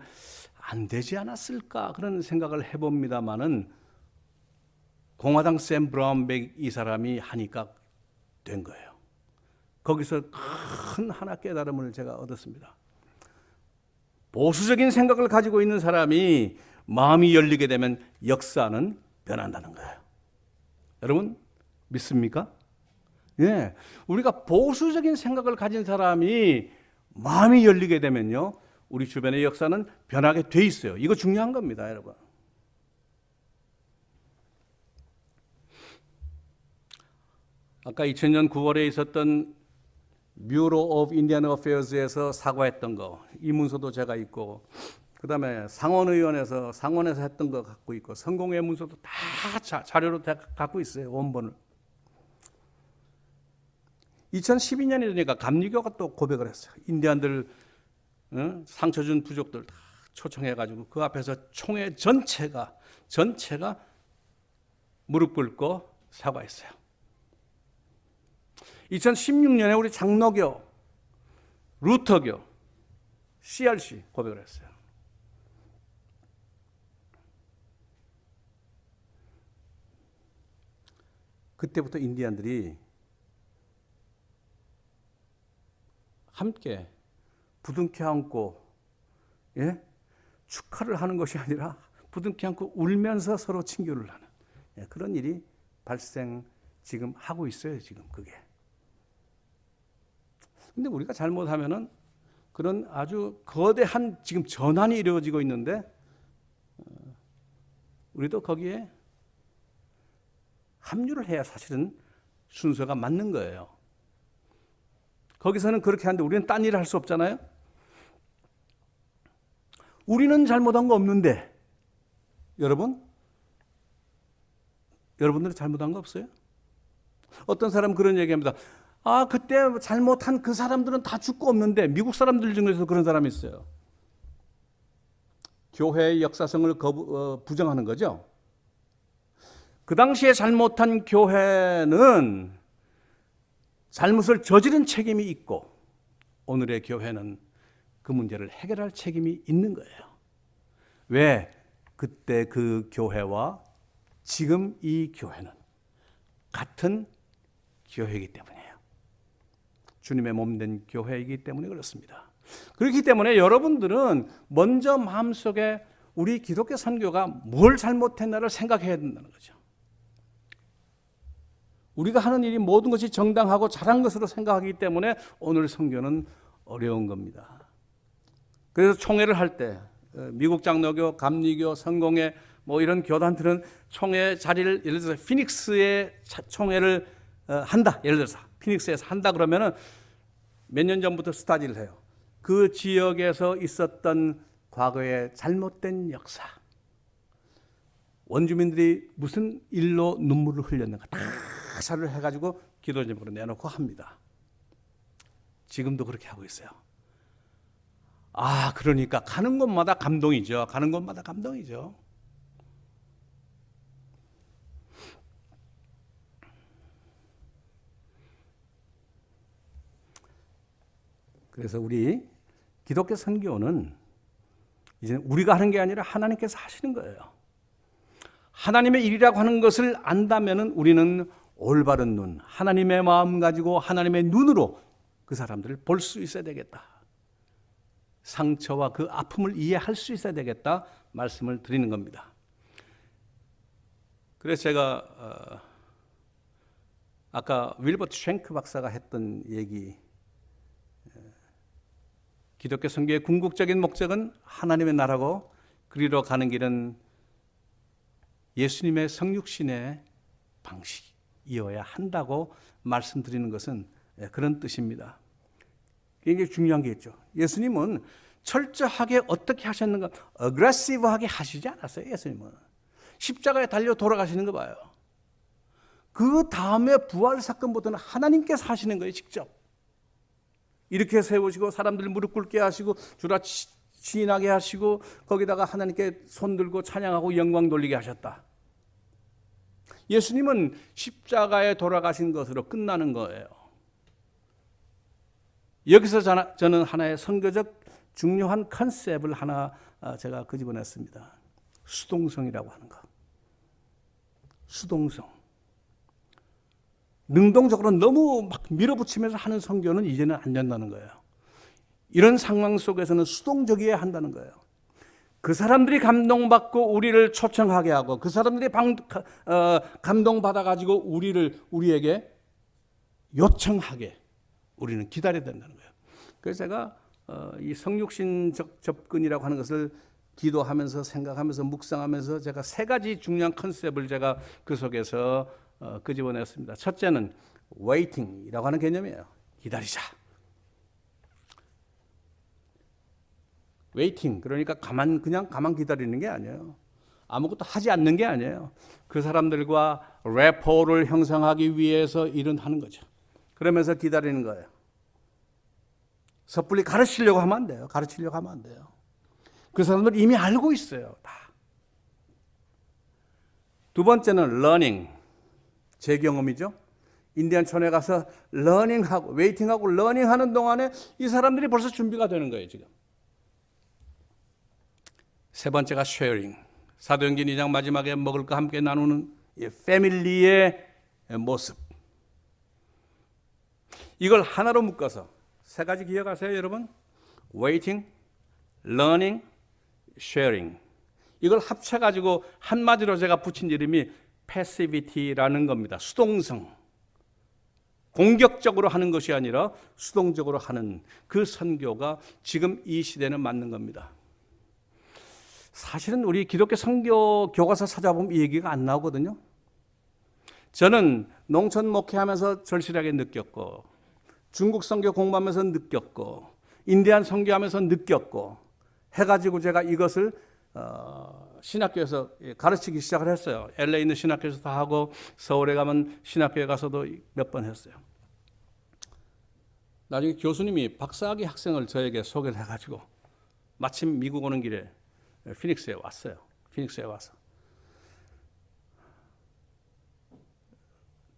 안 되지 않았을까 그런 생각을 해봅니다만은 공화당 샘 브라운백 이 사람이 하니까 된 거예요. 거기서 큰 하나 깨달음을 제가 얻었습니다. 보수적인 생각을 가지고 있는 사람이 마음이 열리게 되면 역사는 변한다는 거예요. 여러분 믿습니까? 예, 우리가 보수적인 생각을 가진 사람이 마음이 열리게 되면요, 우리 주변의 역사는 변하게 돼 있어요. 이거 중요한 겁니다, 여러분. 아까 2000년 9월에 있었던 뮤로 오브 인디안 어페어스에서 사과했던 거, 이 문서도 제가 있고, 그 다음에 상원의원에서 상원에서 했던 거 갖고 있고, 성공회 문서도 다 자료로 다 갖고 있어요, 원본을. 2012년이 되니까 감리교가 또 고백을 했어요. 인디안들 상처 준 부족들 다 초청해가지고 그 앞에서 총회 전체가 무릎 꿇고 사과했어요. 2016년에 우리 장로교, 루터교, CRC 고백을 했어요. 그때부터 인디안들이 함께 부둥켜 안고, 예? 축하를 하는 것이 아니라 부둥켜 안고 울면서 서로 친교를 하는, 예, 그런 일이 발생 지금 하고 있어요. 지금 그게. 근데 우리가 잘못하면은 그런 아주 거대한 지금 전환이 이루어지고 있는데 우리도 거기에 합류를 해야 사실은 순서가 맞는 거예요. 거기서는 그렇게 하는데 우리는 딴 일을 할 수 없잖아요. 우리는 잘못한 거 없는데 여러분들은 잘못한 거 없어요? 어떤 사람 그런 얘기합니다. 아, 그때 잘못한 그 사람들은 다 죽고 없는데, 미국 사람들 중에서 그런 사람이 있어요. 교회의 역사성을 부정하는 거죠. 그 당시에 잘못한 교회는 잘못을 저지른 책임이 있고 오늘의 교회는 그 문제를 해결할 책임이 있는 거예요. 왜? 그때 그 교회와 지금 이 교회는 같은 교회이기 때문이에요. 주님의 몸된 교회이기 때문에 그렇습니다. 그렇기 때문에 여러분들은 먼저 마음속에 우리 기독교 선교가 뭘 잘못했나를 생각해야 된다는 거죠. 우리가 하는 일이 모든 것이 정당하고 잘한 것으로 생각하기 때문에 오늘 선교는 어려운 겁니다. 그래서 총회를 할 때 미국 장로교, 감리교, 성공회 뭐 이런 교단들은 총회 자리를 예를 들어서 피닉스에 총회를 한다. 예를 들어서 피닉스에서 한다 그러면은 몇 년 전부터 스타디를 해요. 그 지역에서 있었던 과거의 잘못된 역사, 원주민들이 무슨 일로 눈물을 흘렸는가 다 사를 해가지고 기도 제목으로 내놓고 합니다. 지금도 그렇게 하고 있어요. 그러니까 가는 곳마다 감동이죠. 가는 곳마다 감동이죠. 그래서 우리 기독교 선교는 이제 우리가 하는 게 아니라 하나님께서 하시는 거예요. 하나님의 일이라고 하는 것을 안다면은 우리는 올바른 눈, 하나님의 마음 가지고 하나님의 눈으로 그 사람들을 볼 수 있어야 되겠다. 상처와 그 아픔을 이해할 수 있어야 되겠다 말씀을 드리는 겁니다. 그래서 제가 아까 윌버트 쉔크 박사가 했던 얘기, 기독교 선교의 궁극적인 목적은 하나님의 나라고 그리로 가는 길은 예수님의 성육신의 방식이어야 한다고 말씀드리는 것은 그런 뜻입니다. 굉장히 중요한 게 있죠. 예수님은 철저하게 어떻게 하셨는가, 어그레시브하게 하시지 않았어요. 예수님은 십자가에 달려 돌아가시는 거 봐요. 그 다음에 부활 사건부터는 하나님께서 하시는 거예요. 직접 이렇게 세우시고 사람들 무릎 꿇게 하시고 주라 시인하게 하시고 거기다가 하나님께 손 들고 찬양하고 영광 돌리게 하셨다. 예수님은 십자가에 돌아가신 것으로 끝나는 거예요. 여기서 저는 하나의 선교적 중요한 컨셉을 하나 제가 끄집어냈습니다. 수동성이라고 하는 것. 수동성. 능동적으로 너무 막 밀어붙이면서 하는 선교는 이제는 안 된다는 거예요. 이런 상황 속에서는 수동적이어야 한다는 거예요. 그 사람들이 감동받고 우리를 초청하게 하고 그 사람들이 감동받아가지고 우리에게 요청하게 우리는 기다려야 된다는 거예요. 그래서 제가 이 성육신적 접근이라고 하는 것을 기도하면서 생각하면서 묵상하면서 제가 세 가지 중요한 컨셉을 제가 그 속에서 끄집어냈습니다. 첫째는 waiting이라고 하는 개념이에요. 기다리자. waiting 그러니까 그냥 가만 기다리는 게 아니에요. 아무것도 하지 않는 게 아니에요. 그 사람들과 레포를 형성하기 위해서 일은 하는 거죠. 그러면서 기다리는 거예요. 섣불리 가르치려고 하면 안 돼요. 가르치려고 하면 안 돼요. 그 사람들 이미 알고 있어요. 다. 두 번째는 learning. 제 경험이죠. 인디안촌에 가서 러닝하고 웨이팅하고 러닝하는 동안에 이 사람들이 벌써 준비가 되는 거예요. 지금. 세 번째가 sharing. 사도행전 2장 마지막에 먹을 거 함께 나누는 이 패밀리의 모습. 이걸 하나로 묶어서 세 가지 기억하세요, 여러분. waiting, learning, sharing. 이걸 합쳐가지고 한마디로 제가 붙인 이름이 패시비티라는 겁니다. 수동성. 공격적으로 하는 것이 아니라 수동적으로 하는 그 선교가 지금 이 시대는 맞는 겁니다. 사실은 우리 기독교 선교 교과서 찾아보면 이 얘기가 안 나오거든요. 저는 농촌 목회하면서 절실하게 느꼈고 중국 선교 공부하면서 느꼈고 인디안 선교하면서 느꼈고 해가지고 제가 이것을 신학교에서 가르치기 시작을 했어요. LA에 있는 신학교에서도 하고 서울에 가면 신학교에 가서도 몇 번 했어요. 나중에 교수님이 박사학위 학생을 저에게 소개를 해가지고 마침 미국 오는 길에 피닉스에 왔어요. 피닉스에 와서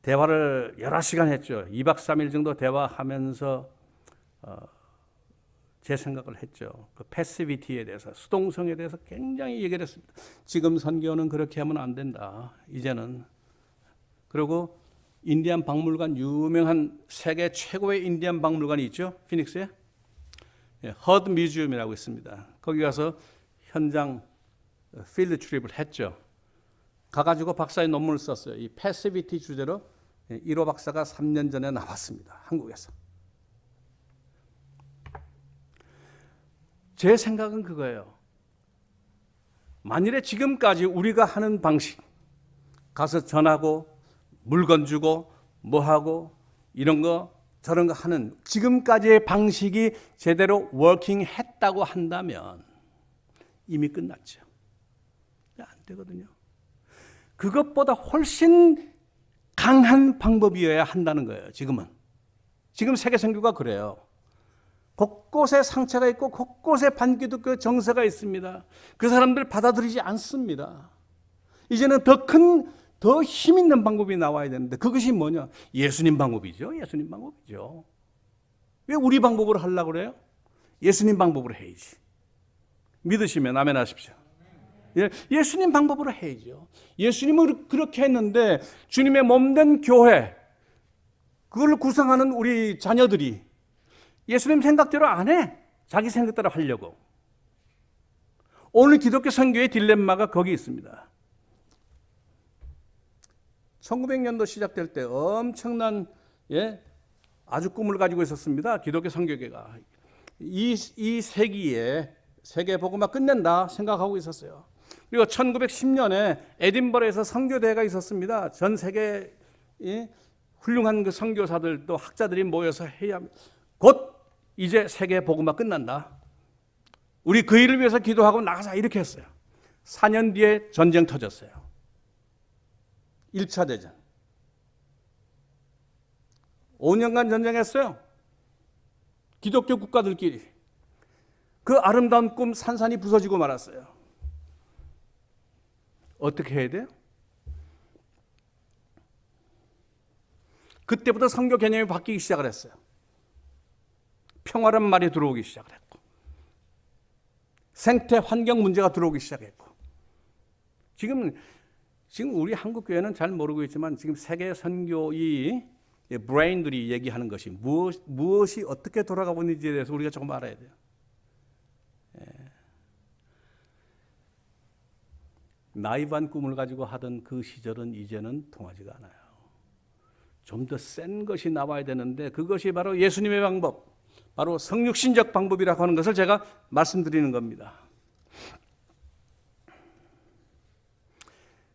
대화를 여러 시간 했죠. 2박 3일 정도 대화하면서 제 생각을 했죠. 그 패시비티에 대해서, 수동성에 대해서 굉장히 얘기를 했습니다. 지금 선교는 그렇게 하면 안 된다. 이제는. 그리고 인디안 박물관, 유명한 세계 최고의 인디안 박물관이 있죠. 피닉스에. 허드 뮤지엄이라고 있습니다. 거기 가서 현장 필드 트립을 했죠. 가가지고 박사의 논문을 썼어요. 이 패시비티 주제로 1호 박사가 3년 전에 나왔습니다. 한국에서. 제 생각은 그거예요. 만일에 지금까지 우리가 하는 방식, 가서 전하고 물건 주고 뭐하고 이런 거 저런 거 하는 지금까지의 방식이 제대로 워킹했다고 한다면 이미 끝났죠. 안 되거든요. 그것보다 훨씬 강한 방법이어야 한다는 거예요. 지금 세계 선교가 그래요. 곳곳에 상처가 있고 곳곳에 반기독교 정서가 있습니다. 그 사람들 받아들이지 않습니다. 이제는 더 힘 있는 방법이 나와야 되는데 그것이 뭐냐? 예수님 방법이죠. 예수님 방법이죠. 왜 우리 방법으로 하려고 그래요? 예수님 방법으로 해야지. 믿으시면 아멘 하십시오. 예수님 방법으로 해야죠. 예수님은 그렇게 했는데 주님의 몸된 교회, 그걸 구성하는 우리 자녀들이 예수님 생각대로 안 해. 자기 생각대로 하려고. 오늘 기독교 선교의 딜레마가 거기 있습니다. 1900년도 시작될 때 엄청난 아주 꿈을 가지고 있었습니다. 기독교 선교계가. 이 세기에 세계 복음화 끝낸다 생각하고 있었어요. 그리고 1910년에 에딘버러에서 선교대회가 있었습니다. 전 세계 훌륭한 그 선교사들 또 학자들이 모여서 해야 곧 이제 세계 복음화 끝난다. 우리 그 일을 위해서 기도하고 나가자 이렇게 했어요. 4년 뒤에 전쟁 터졌어요. 1차 대전. 5년간 전쟁했어요. 기독교 국가들끼리. 그 아름다운 꿈 산산이 부서지고 말았어요. 어떻게 해야 돼요? 그때부터 선교 개념이 바뀌기 시작을 했어요. 평화란 말이 들어오기 시작을 했고, 생태 환경 문제가 들어오기 시작했고, 지금 우리 한국 교회는 잘 모르고 있지만 지금 세계 선교의 브레인들이 얘기하는 것이 무엇이 어떻게 돌아가고 있는지에 대해서 우리가 조금 알아야 돼요. 나이브한 꿈을 가지고 하던 그 시절은 이제는 통하지가 않아요. 좀 더 센 것이 나와야 되는데 그것이 바로 예수님의 방법, 바로 성육신적 방법이라고 하는 것을 제가 말씀드리는 겁니다.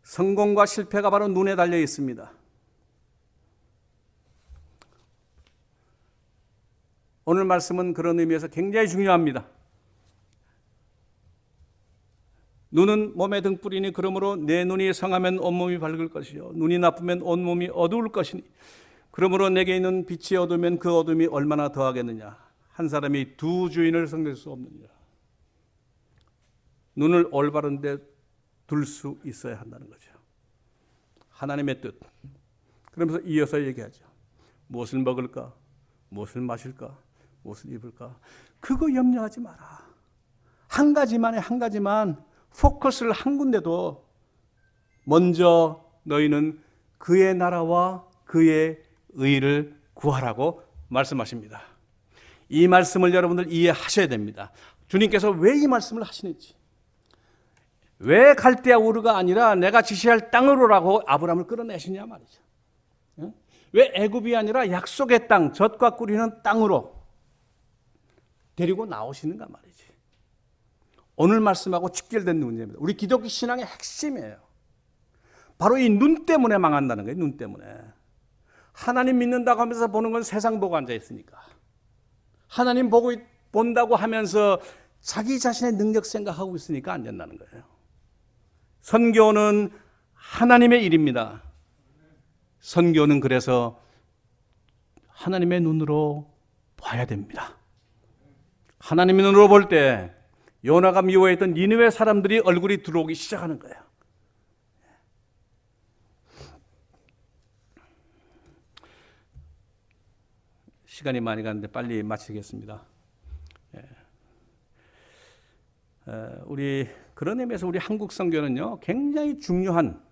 성공과 실패가 바로 눈에 달려 있습니다. 오늘 말씀은 그런 의미에서 굉장히 중요합니다. 눈은 몸의 등불이니 그러므로 내 눈이 성하면 온몸이 밝을 것이요 눈이 나쁘면 온몸이 어두울 것이니 그러므로 내게 있는 빛이 어두우면 그 어둠이 얼마나 더하겠느냐. 한 사람이 두 주인을 섬길 수 없느니라. 눈을 올바른 데 둘 수 있어야 한다는 거죠. 하나님의 뜻. 그러면서 이어서 얘기하죠. 무엇을 먹을까? 무엇을 마실까? 무엇을 입을까? 그거 염려하지 마라. 한 가지만 포커스를 한 군데도 먼저 너희는 그의 나라와 그의 의를 구하라고 말씀하십니다. 이 말씀을 여러분들 이해하셔야 됩니다. 주님께서 왜 이 말씀을 하시는지, 왜 갈대아 우르가 아니라 내가 지시할 땅으로라고 아브라함을 끌어내시냐 말이죠. 왜 애굽이 아니라 약속의 땅, 젖과 꿀이는 땅으로 데리고 나오시는가 말이지. 오늘 말씀하고 직결된 문제입니다. 우리 기독교 신앙의 핵심이에요. 바로 이 눈 때문에 망한다는 거예요. 눈 때문에. 하나님 믿는다고 하면서 보는 건 세상 보고 앉아 있으니까. 하나님 본다고 하면서 자기 자신의 능력 생각하고 있으니까 안 된다는 거예요. 선교는 하나님의 일입니다. 선교는 그래서 하나님의 눈으로 봐야 됩니다. 하나님의 눈으로 볼 때 요나가 미워했던 니느웨 사람들이 얼굴이 들어오기 시작하는 거예요. 시간이 많이 가는데 빨리 마치겠습니다. 우리 그런 의미에서 우리 한국 선교는요 굉장히 중요한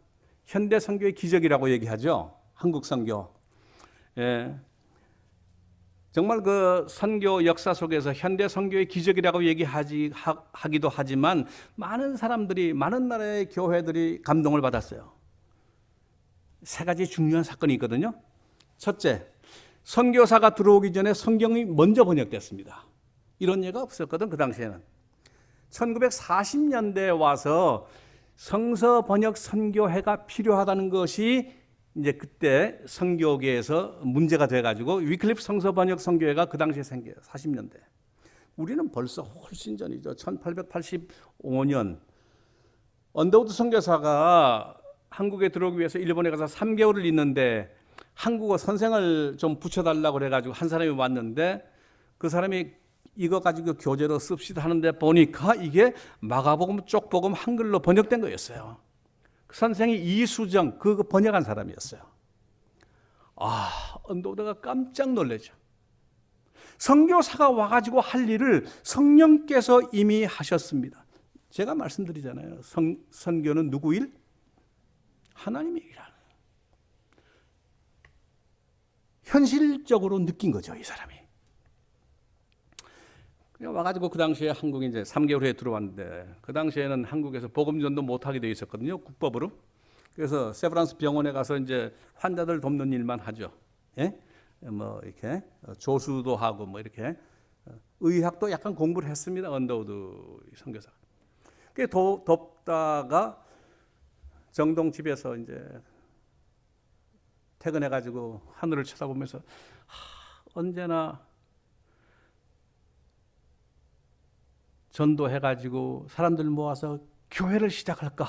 현대 선교의 기적이라고 얘기하죠. 한국 선교. 정말 그 선교 역사 속에서 현대 선교의 기적이라고 얘기하기도 하지만 많은 사람들이, 많은 나라의 교회들이 감동을 받았어요. 세 가지 중요한 사건이 있거든요. 첫째, 선교사가 들어오기 전에 성경이 먼저 번역됐습니다. 이런 예가 없었거든, 그 당시에는. 1940년대에 와서 성서 번역 선교회가 필요하다는 것이 이제 그때 선교계에서 문제가 돼가지고 위클리프 성서 번역 선교회가 그 당시에 생겨요. 40년대. 우리는 벌써 훨씬 전이죠. 1885년 언더우드 선교사가 한국에 들어오기 위해서 일본에 가서 3개월을 있는데 한국어 선생을 좀 붙여달라고 그래가지고 한 사람이 왔는데 그 사람이 이거 가지고 교재로 씁시다 하는데 보니까 이게 마가복음 쪽복음 한글로 번역된 거였어요. 그 선생이 이수정 그거 번역한 사람이었어요. 언더우드가 깜짝 놀라죠. 선교사가 와가지고 할 일을 성령께서 이미 하셨습니다. 제가 말씀드리잖아요. 선교는 누구 일? 하나님의 일이라. 현실적으로 느낀 거죠, 이 사람이. 그냥 와가지고 그 당시에 한국에 이제 3개월 후에 들어왔는데 그 당시에는 한국에서 복음전도 못하게 돼 있었거든요, 국법으로. 그래서 세브란스 병원에 가서 이제 환자들 돕는 일만 하죠. 예? 뭐 이렇게 조수도 하고 뭐 이렇게 의학도 약간 공부를 했습니다. 언더우드 선교사. 그 돕다가 정동 집에서 이제 퇴근해가지고 하늘을 쳐다보면서 언제나 전도해가지고 사람들 모아서 교회를 시작할까?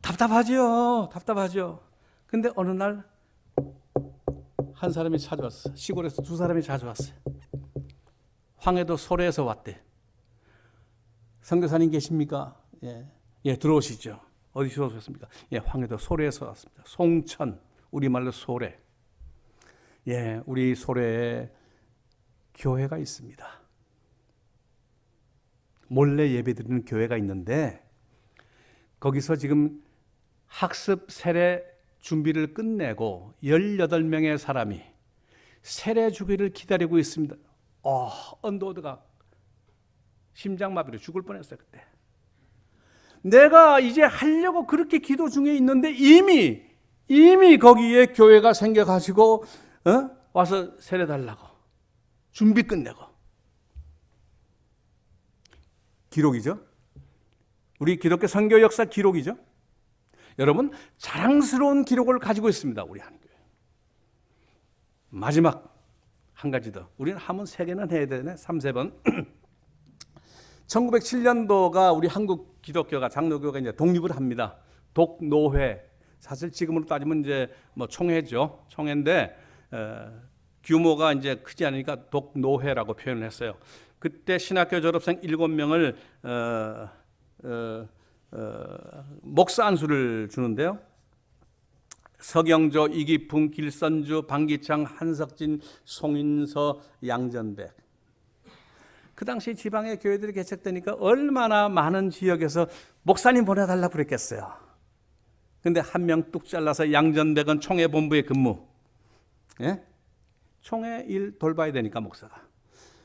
답답하죠. 근데 어느 날 한 사람이 찾아왔어. 시골에서 2사람이 찾아왔어요. 황해도 소래에서 왔대. 선교사님 계십니까? 예, 들어오시죠. 어디서 오셨습니까? 예, 황해도 소래에서 왔습니다. 송천, 우리말로 소래. 예, 우리 소래에 교회가 있습니다. 몰래 예배드리는 교회가 있는데 거기서 지금 학습 세례 준비를 끝내고 18명의 사람이 세례 주기를 기다리고 있습니다. 언더우드가 심장마비로 죽을 뻔했어요. 그때 내가 이제 하려고 그렇게 기도 중에 있는데 이미 거기에 교회가 생겨가지고 와서 세례 달라고 준비 끝내고. 기록이죠. 우리 기독교 선교 역사 기록이죠. 여러분 자랑스러운 기록을 가지고 있습니다. 우리 한국교회. 마지막 한 가지 더. 우리는 하면 3개는 해야 되네. 3-4번. 1907년도가 우리 한국 기독교가 장로교가 이제 독립을 합니다. 독노회. 사실 지금으로 따지면 이제 뭐 총회죠. 총회인데 규모가 이제 크지 않으니까 독노회라고 표현을 했어요. 그때 신학교 졸업생 7명을 목사 안수를 주는데요. 서경조, 이기풍, 길선주, 방기창, 한석진, 송인서, 양전백. 그 당시 지방의 교회들이 개척되니까 얼마나 많은 지역에서 목사님 보내달라고 그랬겠어요. 근데 한 명 뚝 잘라서 양전백은 총회 본부에 근무. 예? 총회 일 돌봐야 되니까 목사가.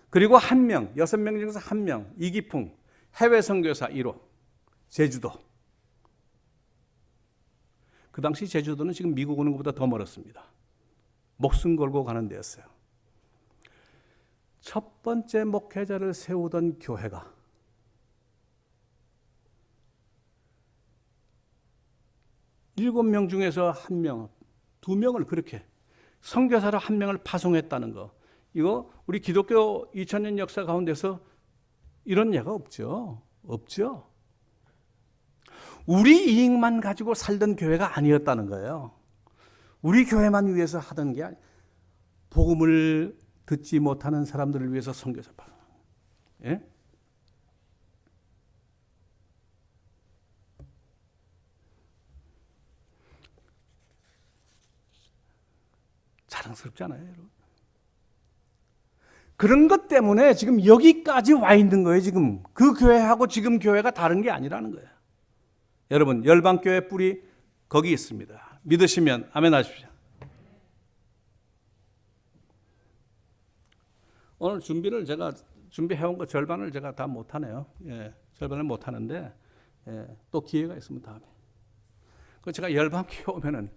그리고 1명, 6명 중에서 1명, 이기풍, 해외 선교사 1호, 제주도. 그 당시 제주도는 지금 미국 오는 것보다 더 멀었습니다. 목숨 걸고 가는 데였어요. 첫 번째 목회자를 세우던 교회가 7명 중에서 1명, 2명을 그렇게 선교사로 1명을 파송했다는 거. 이거 우리 기독교 2000년 역사 가운데서 이런 예가 없죠. 우리 이익만 가지고 살던 교회가 아니었다는 거예요. 우리 교회만 위해서 하던 게 아니에요. 복음을 듣지 못하는 사람들을 위해서 선교사 파송. 예? 자랑스럽지 않아요, 여러분? 그런 것 때문에 지금 여기까지 와 있는 거예요, 지금. 그 교회하고 지금 교회가 다른 게 아니라는 거예요. 여러분, 열방교회 뿌리 거기 있습니다. 믿으시면 아멘 하십시오. 오늘 제가 준비해온 거 절반을 제가 다 못하네요. 예, 절반을 못하는데 또 기회가 있으면 다음에. 제가 열방교회 오면은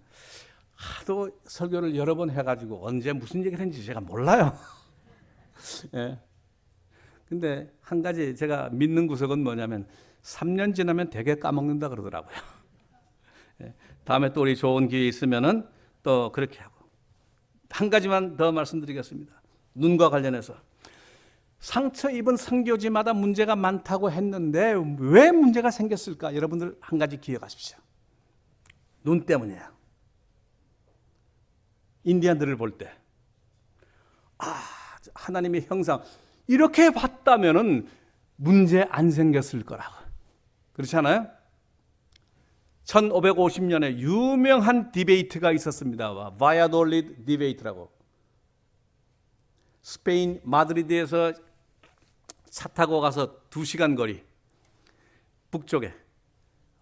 하도 설교를 여러 번 해가지고 언제 무슨 얘기를 했는지 제가 몰라요. 예. 근데 한 가지 제가 믿는 구석은 뭐냐면 3년 지나면 되게 까먹는다 그러더라고요. 예. 다음에 또 우리 좋은 기회 있으면은 또 그렇게 하고. 한 가지만 더 말씀드리겠습니다. 눈과 관련해서. 상처 입은 선교지마다 문제가 많다고 했는데 왜 문제가 생겼을까? 여러분들 한 가지 기억하십시오. 눈 때문이에요. 인디안들을 볼 때, 하나님의 형상 이렇게 봤다면은 문제 안 생겼을 거라고. 그렇지 않아요? 1550년에 유명한 디베이트가 있었습니다. 바야돌리드 디베이트라고. 스페인 마드리드에서 차 타고 가서 2시간 거리 북쪽에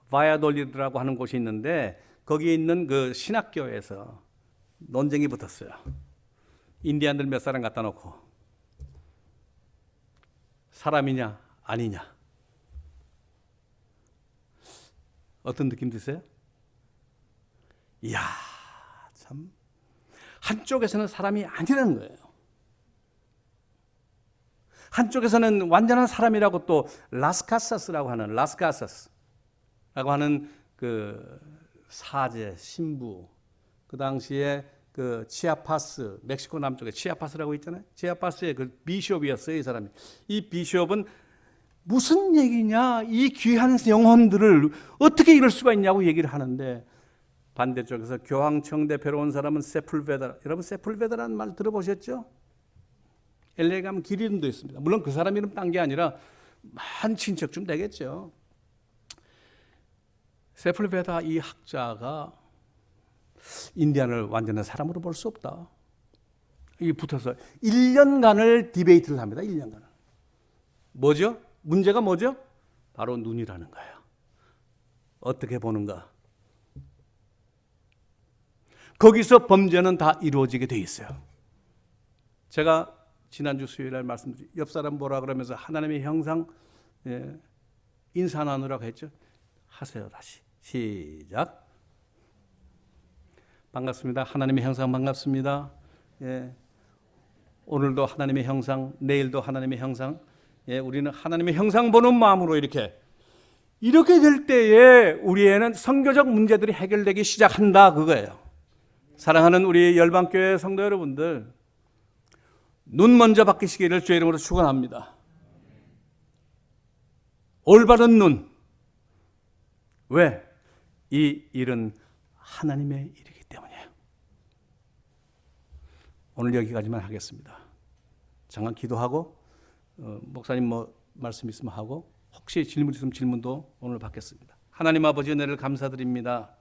바야돌리드라고 하는 곳이 있는데 거기에 있는 그 신학교에서 논쟁이 붙었어요. 인디안들 몇 사람 갖다 놓고 사람이냐 아니냐. 어떤 느낌 드세요? 이야, 참 한쪽에서는 사람이 아니라는 거예요. 한쪽에서는 완전한 사람이라고 또 라스카사스라고 하는 그 사제 신부, 그 당시에 그 치아파스, 멕시코 남쪽에 치아파스라고 있잖아요. 치아파스의 그 비숍이었어요, 이 사람이. 이 비숍은 무슨 얘기냐, 이 귀한 영혼들을 어떻게 이럴 수가 있냐고 얘기를 하는데, 반대쪽에서 교황청 대표로 온 사람은 세풀베다. 여러분 세풀베다라는 말 들어보셨죠? LA 가면 길 이름도 있습니다. 물론 그 사람 이름 딴 게 아니라 한 친척쯤 되겠죠. 세풀베다 이 학자가 인디안을 완전한 사람으로 볼 수 없다. 이 붙어서 1년간을 디베이트를 합니다. 1년간을. 뭐죠? 문제가 뭐죠? 바로 눈이라는 거예요. 어떻게 보는가? 거기서 범죄는 다 이루어지게 돼 있어요. 제가 지난주 수요일날 말씀드린 옆 사람 보라 그러면서 하나님의 형상 인사 나누라고 했죠. 하세요. 다시 시작. 반갑습니다. 하나님의 형상 반갑습니다. 오늘도 하나님의 형상, 내일도 하나님의 형상. 우리는 하나님의 형상 보는 마음으로 이렇게 될 때에 우리에는 선교적 문제들이 해결되기 시작한다 그거예요. 사랑하는 우리 열방교회 성도 여러분들, 눈 먼저 바뀌시기를 주의 이름으로 축원합니다. 올바른 눈. 왜? 이 일은 하나님의 일이기 때문이에요. 오늘 여기까지만 하겠습니다. 잠깐 기도하고 목사님 뭐 말씀 있으면 하고 혹시 질문 있으면 질문도 오늘 받겠습니다. 하나님 아버지 은혜를 감사드립니다.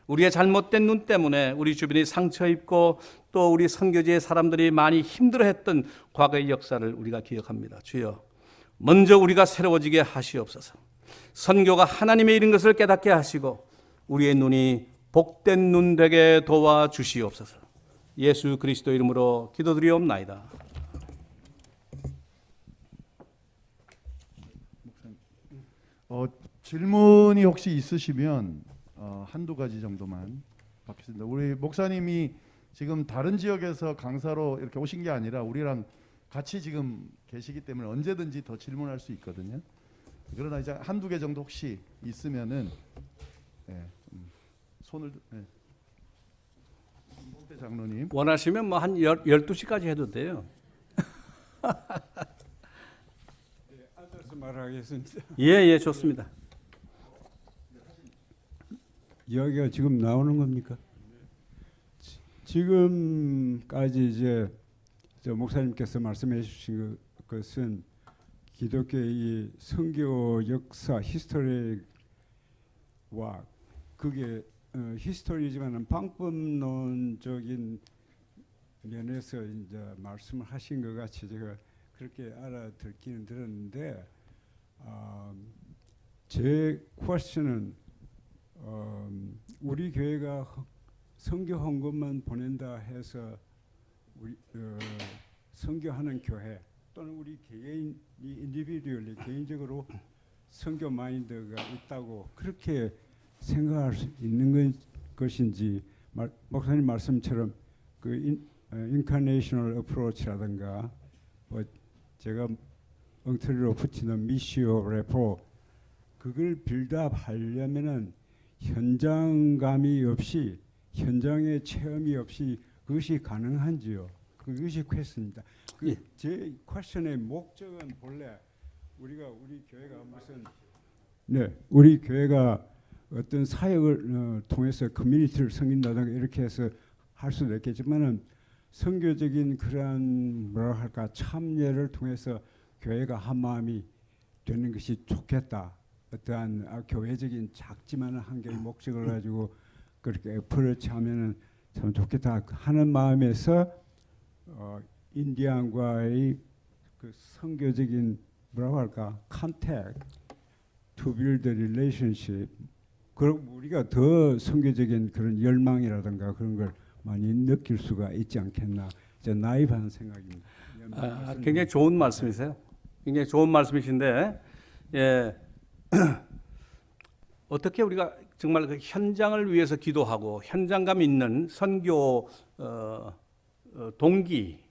우리의 잘못된 눈 때문에 우리 주변이 상처 입고 또 우리 선교지의 사람들이 많이 힘들어했던 과거의 역사를 우리가 기억합니다. 주여, 먼저 우리가 새로워지게 하시옵소서. 선교가 하나님의 일인 것을 깨닫게 하시고 우리의 눈이 복된 눈 되게 도와주시옵소서. 예수 그리스도 이름으로 기도드리옵나이다. 질문이 혹시 있으시면 한두 가지 정도만 받겠습니다. 우리 목사님이 지금 다른 지역에서 강사로 이렇게 오신 게 아니라 우리랑 같이 지금 계시기 때문에 언제든지 더 질문할 수 있거든요. 그러나 이제 한두 개 정도 혹시 있으면은 손을 홍대 장로님 원하시면 뭐 한 12시까지 해도 돼요. 앉아서 말하겠습니다. 예, 좋습니다. 이야기가 지금 나오는 겁니까? 지금까지 이제 목사님께서 말씀해 주신 것은 기독교의 선교 역사 히스토리와 그게 히스토리지만은 방법론적인 면에서 이제 말씀을 하신 것 같이 제가 그렇게 알아듣기는 들었는데 제 퀘스천은 우리 교회가 선교 헌금만 보낸다 해서 우리 선교하는 교회 또는 우리 개인이 인디비듀얼리 개인적으로 선교 마인드가 있다고 그렇게 생각할 수 있는 것인지 목사님 말씀처럼 그 인카네이셔널 어프로치라든가 뭐 제가 엉터리로 붙이는 미시오 레포 그걸 빌드업하려면은 현장감이 없이 현장의 체험이 없이 그것이 가능한지요? 그것이 퀘스천입니다. 제 퀘스천의 목적은 본래 우리 교회가 무슨 우리 교회가 어떤 사역을 통해서 커뮤니티를 섬긴다든가 이렇게 해서 할 수도 있겠지만은 선교적인 그러한 뭐라 할까 참여를 통해서 교회가 한 마음이 되는 것이 좋겠다. 어떠한 교회적인 작지만은 한 개의 목적을 가지고 그렇게 애플을 하면은 참 좋겠다 하는 마음에서 인디안과의 그 선교적인 뭐라고 할까 contact to build a relationship. 그럼 우리가 더 선교적인 그런 열망이라든가 그런 걸 많이 느낄 수가 있지 않겠나. 저 나이브한 생각입니다. 굉장히 좋은 말씀이세요. 굉장히 좋은 말씀이신데, 예, 어떻게 우리가 정말 그 현장을 위해서 기도하고 현장감 있는 선교 동기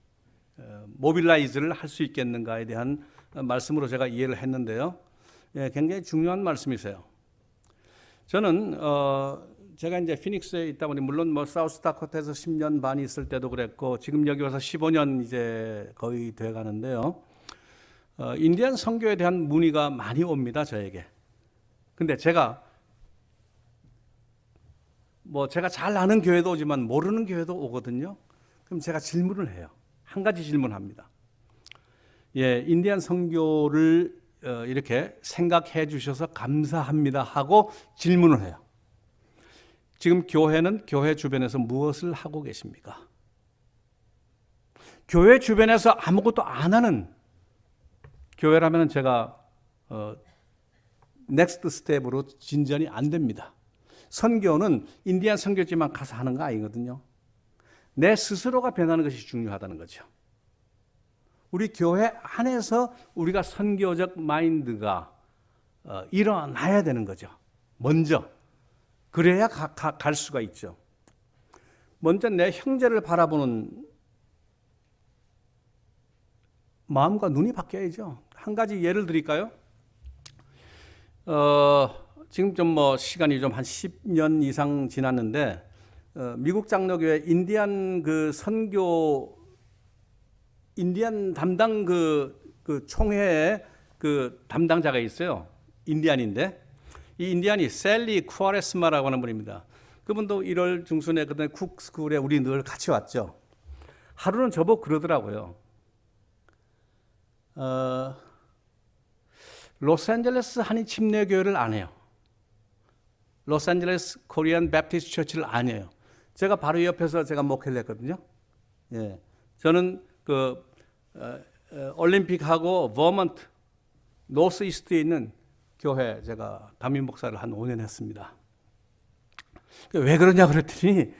모빌라이즈를 할 수 있겠는가에 대한 말씀으로 제가 이해를 했는데요. 예, 굉장히 중요한 말씀이세요. 저는 제가 이제 피닉스에 있다 보니 물론 뭐 사우스다코타에서 10년 반 있을 때도 그랬고 지금 여기 와서 15년 이제 거의 돼 가는데요. 인디안 선교에 대한 문의가 많이 옵니다, 저에게. 근데 제가 잘 아는 교회도 오지만 모르는 교회도 오거든요. 그럼 제가 질문을 해요. 한 가지 질문합니다. 예, 인디안 선교를 이렇게 생각해 주셔서 감사합니다 하고 질문을 해요. 지금 교회는 교회 주변에서 무엇을 하고 계십니까? 교회 주변에서 아무것도 안 하는 교회라면 제가 넥스트 스텝으로 진전이 안 됩니다. 선교는 인디안 선교지만 가서 하는 거 아니거든요. 내 스스로가 변하는 것이 중요하다는 거죠. 우리 교회 안에서 우리가 선교적 마인드가 일어나야 되는 거죠. 먼저. 그래야 갈 수가 있죠. 먼저 내 형제를 바라보는 마음과 눈이 바뀌어야죠. 한 가지 예를 드릴까요? 지금 좀 뭐 시간이 좀 한 10년 이상 지났는데 미국 장로교회 인디안 그 선교 인디안 담당 그 총회의 그 담당자가 있어요. 인디안인데 이 인디안이 셀리 쿠아레스마라고 하는 분입니다. 그분도 1월 중순에 그때 쿡스쿨에 우리 늘 같이 왔죠. 하루는 저보고 그러더라고요. 로스앤젤레스 한인 침례교회를 안 해요. 로스앤젤레스 코리안 베프티스트 처치를 안 해요. 제가 바로 옆에서 제가 목회를 했거든요. 예, 저는 그 올림픽하고 버먼트 노스 이스트에 있는 교회 제가 담임 목사를 한 5년 했습니다. 왜 그러냐 그랬더니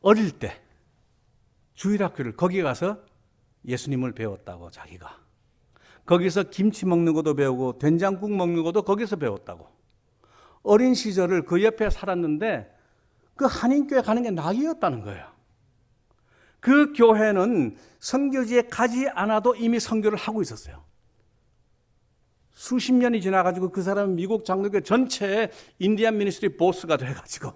어릴 때 주일학교를 거기 가서 예수님을 배웠다고 자기가. 거기서 김치 먹는 것도 배우고 된장국 먹는 것도 거기서 배웠다고. 어린 시절을 그 옆에 살았는데 그 한인교회 가는 게 낙이었다는 거예요. 그 교회는 선교지에 가지 않아도 이미 선교를 하고 있었어요. 수십 년이 지나가지고 그 사람은 미국 장로교 전체의 인디안 미니스트리 보스가 돼가지고,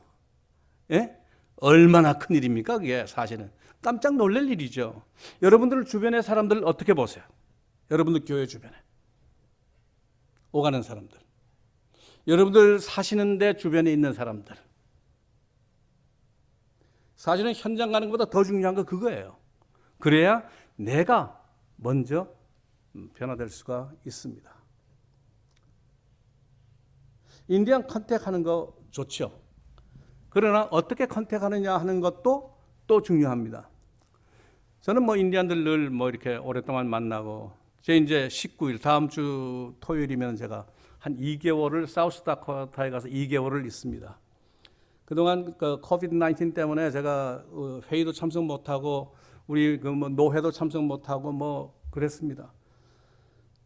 예? 얼마나 큰 일입니까? 그게 사실은 깜짝 놀랄 일이죠. 여러분들 주변의 사람들 어떻게 보세요? 여러분들 교회 주변에 오가는 사람들, 여러분들 사시는데 주변에 있는 사람들. 사실은 현장 가는 것보다 더 중요한 건 그거예요. 그래야 내가 먼저 변화될 수가 있습니다. 인디안 컨택하는 거 좋죠. 그러나 어떻게 컨택하느냐 하는 것도 또 중요합니다. 저는 뭐 인디안들 늘 뭐 이렇게 오랫동안 만나고, 제 이제 19일 다음 주 토요일이면 제가 한 2개월을 사우스다코타에 가서 2개월을 있습니다. 그동안 그 코비드 19 때문에 제가 회의도 참석 못하고 우리 그 뭐 노회도 참석 못하고 뭐 그랬습니다.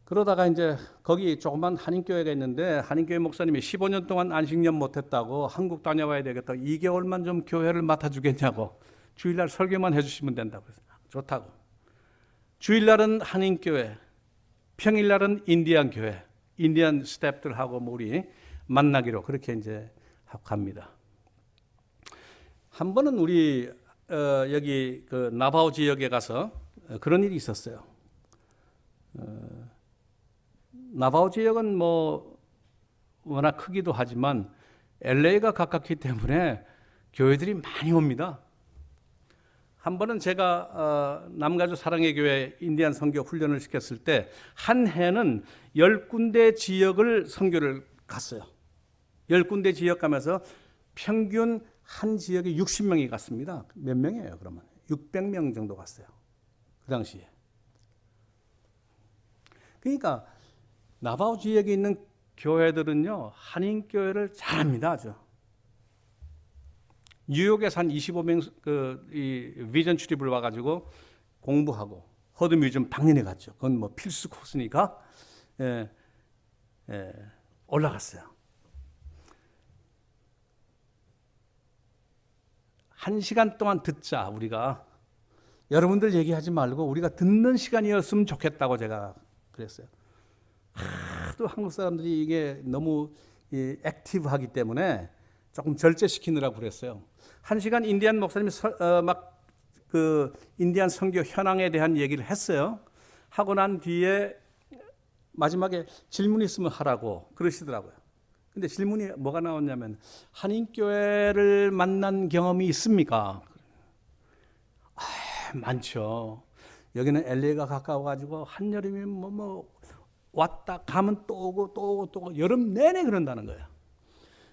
그러다가 이제 거기 조그만 한인교회가 있는데 한인교회 목사님이 15년 동안 안식년 못했다고 한국 다녀와야 되겠다. 2개월만 좀 교회를 맡아주겠냐고. 주일날 설교만 해주시면 된다고 해서 좋다고. 주일날은 한인교회, 평일날은 인디안 교회, 인디안 스태프들하고 우리 만나기로 그렇게 이제 합니다. 한 번은 우리 여기 그 나바오 지역에 가서 그런 일이 있었어요. 나바오 지역은 뭐 워낙 크기도 하지만 LA가 가깝기 때문에 교회들이 많이 옵니다. 한 번은 제가 남가주 사랑의 교회 인디안 선교 훈련을 시켰을 때 한 해는 10군데 지역을 선교를 갔어요. 10군데 지역 가면서 평균 한 지역에 60명이 갔습니다. 몇 명이에요, 그러면? 600명 정도 갔어요. 그 당시에. 그러니까 나바오 지역에 있는 교회들은요, 한인교회를 잘합니다, 아주. 뉴욕에서 한 25명 이 비전 출입을 와가지고 공부하고 허드 뮤지엄 당연히 갔죠. 그건 뭐 필수 코스니까 올라갔어요. 1시간 동안 듣자 우리가. 여러분들 얘기하지 말고 우리가 듣는 시간이었으면 좋겠다고 제가 그랬어요. 하도 한국 사람들이 이게 너무 액티브하기 때문에 조금 절제시키느라고 그랬어요. 1시간 인디안 목사님이 막 그 인디안 선교 현황에 대한 얘기를 했어요. 하고 난 뒤에 마지막에 질문 있으면 하라고 그러시더라고요. 근데 질문이 뭐가 나왔냐면 한인교회를 만난 경험이 있습니까? 많죠. 여기는 LA가 가까워가지고 한여름이면 뭐 왔다 가면 또 오고 또 오고 또 오고 여름 내내 그런다는 거예요.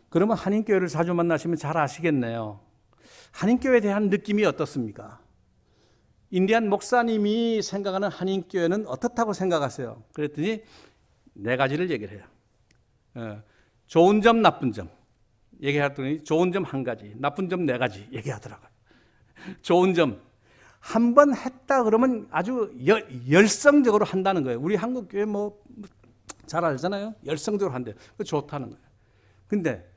그러면 한인교회를 자주 만나시면 잘 아시겠네요. 한인교회에 대한 느낌이 어떻습니까? 인디안 목사님이 생각하는 한인교회는 어떻다고 생각하세요? 그랬더니 4가지를 얘기를 해요. 좋은 점, 나쁜 점. 얘기하더니 좋은 점 1가지, 나쁜 점 4가지 얘기하더라고요. 좋은 점. 한 번 했다 그러면 아주 열성적으로 한다는 거예요. 우리 한국 교회 뭐 잘 알잖아요. 열성적으로 한대요. 그 좋다는 거예요. 근데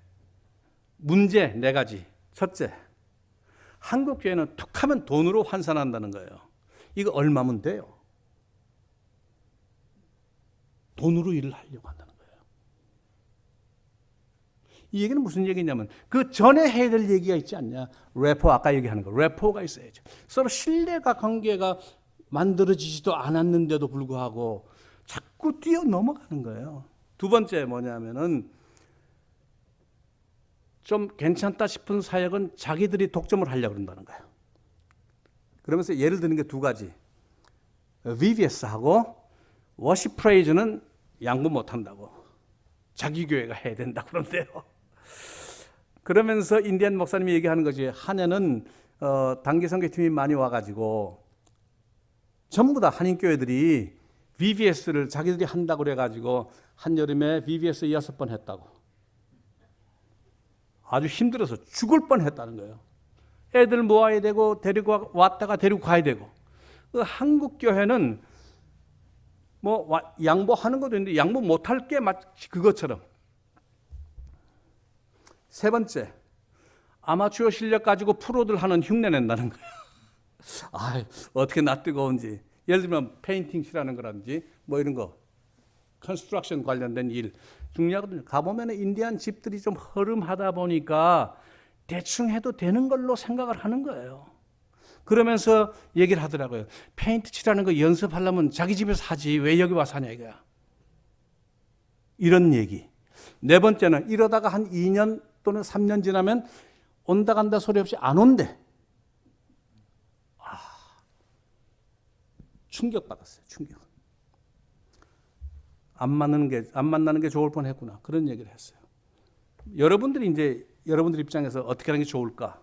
문제 4가지. 첫째, 한국 교회는 툭하면 돈으로 환산한다는 거예요. 이거 얼마면 돼요? 돈으로 일을 하려고 한다는 거예요. 이 얘기는 무슨 얘기냐면 그 전에 해야 될 얘기가 있지 않냐. 래포, 아까 얘기하는 거. 래포가 있어야죠. 서로 신뢰가 관계가 만들어지지도 않았는데도 불구하고 자꾸 뛰어넘어가는 거예요. 2번째 뭐냐면은 좀 괜찮다 싶은 사역은 자기들이 독점을 하려고 그런다는 거예요. 그러면서 예를 드는 게 2가지. VBS하고 워십 프레이즈는 양보 못한다고. 자기 교회가 해야 된다 그런데요. 그러면서 인디안 목사님이 얘기하는 거지. 한 해는 단기 선교팀이 많이 와가지고 전부 다 한인교회들이 VBS를 자기들이 한다고 그래가지고 한여름에 VBS 6번 했다고. 아주 힘들어서 죽을 뻔했다는 거예요. 애들 모아야 되고 데리고 왔다가 데리고 가야 되고. 그 한국 교회는 뭐 양보하는 것도 있는데 양보 못할 게 마치 그것처럼. 3번째, 아마추어 실력 가지고 프로들 하는 흉내 낸다는 거예요. 아, 어떻게 나 뜨거운지. 예를 들면 페인팅 칠하는 거라든지 뭐 이런 거. 컨스트럭션 관련된 일 중요하거든요. 가보면 인디안 집들이 좀 허름하다 보니까 대충 해도 되는 걸로 생각을 하는 거예요. 그러면서 얘기를 하더라고요. 페인트 칠하는 거 연습하려면 자기 집에서 하지 왜 여기 와서 하냐 이거야. 이런 얘기. 4번째는 이러다가 한 2년 또는 3년 지나면 온다 간다 소리 없이 안 온대. 충격받았어요. 충격. 안 만나는 게 좋을 뻔했구나. 그런 얘기를 했어요. 여러분들이 이제 여러분들 입장에서 어떻게 하는 게 좋을까?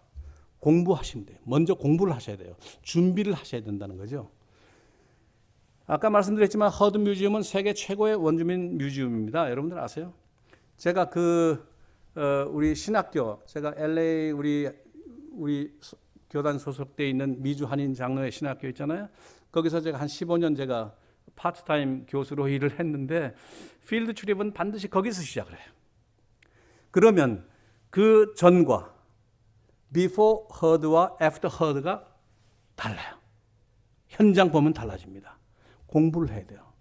공부하시면 돼요. 먼저 공부를 하셔야 돼요. 준비를 하셔야 된다는 거죠. 아까 말씀드렸지만 허드 뮤지엄은 세계 최고의 원주민 뮤지엄입니다. 여러분들 아세요? 제가 우리 신학교, 제가 LA 우리 교단 소속돼 있는 미주 한인 장로회 신학교 있잖아요. 거기서 제가 한 15년 제가 파트타임 교수로 일을 했는데 필드 출입은 반드시 거기서 시작을 해요. 그러면 그 전과 before heard와 after heard가 달라요. 현장 보면 달라집니다. 공부를 해야 돼요.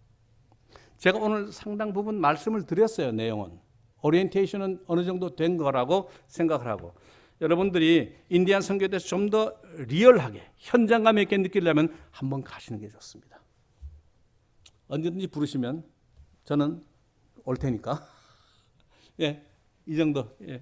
제가 오늘 상당 부분 말씀을 드렸어요. 내용은. 오리엔테이션은 어느 정도 된 거라고 생각을 하고 여러분들이 인디안 선교에 대해서 좀 더 리얼하게 현장감 있게 느끼려면 한번 가시는 게 좋습니다. 언제든지 부르시면 저는 올 테니까. 예, 이 정도. 예.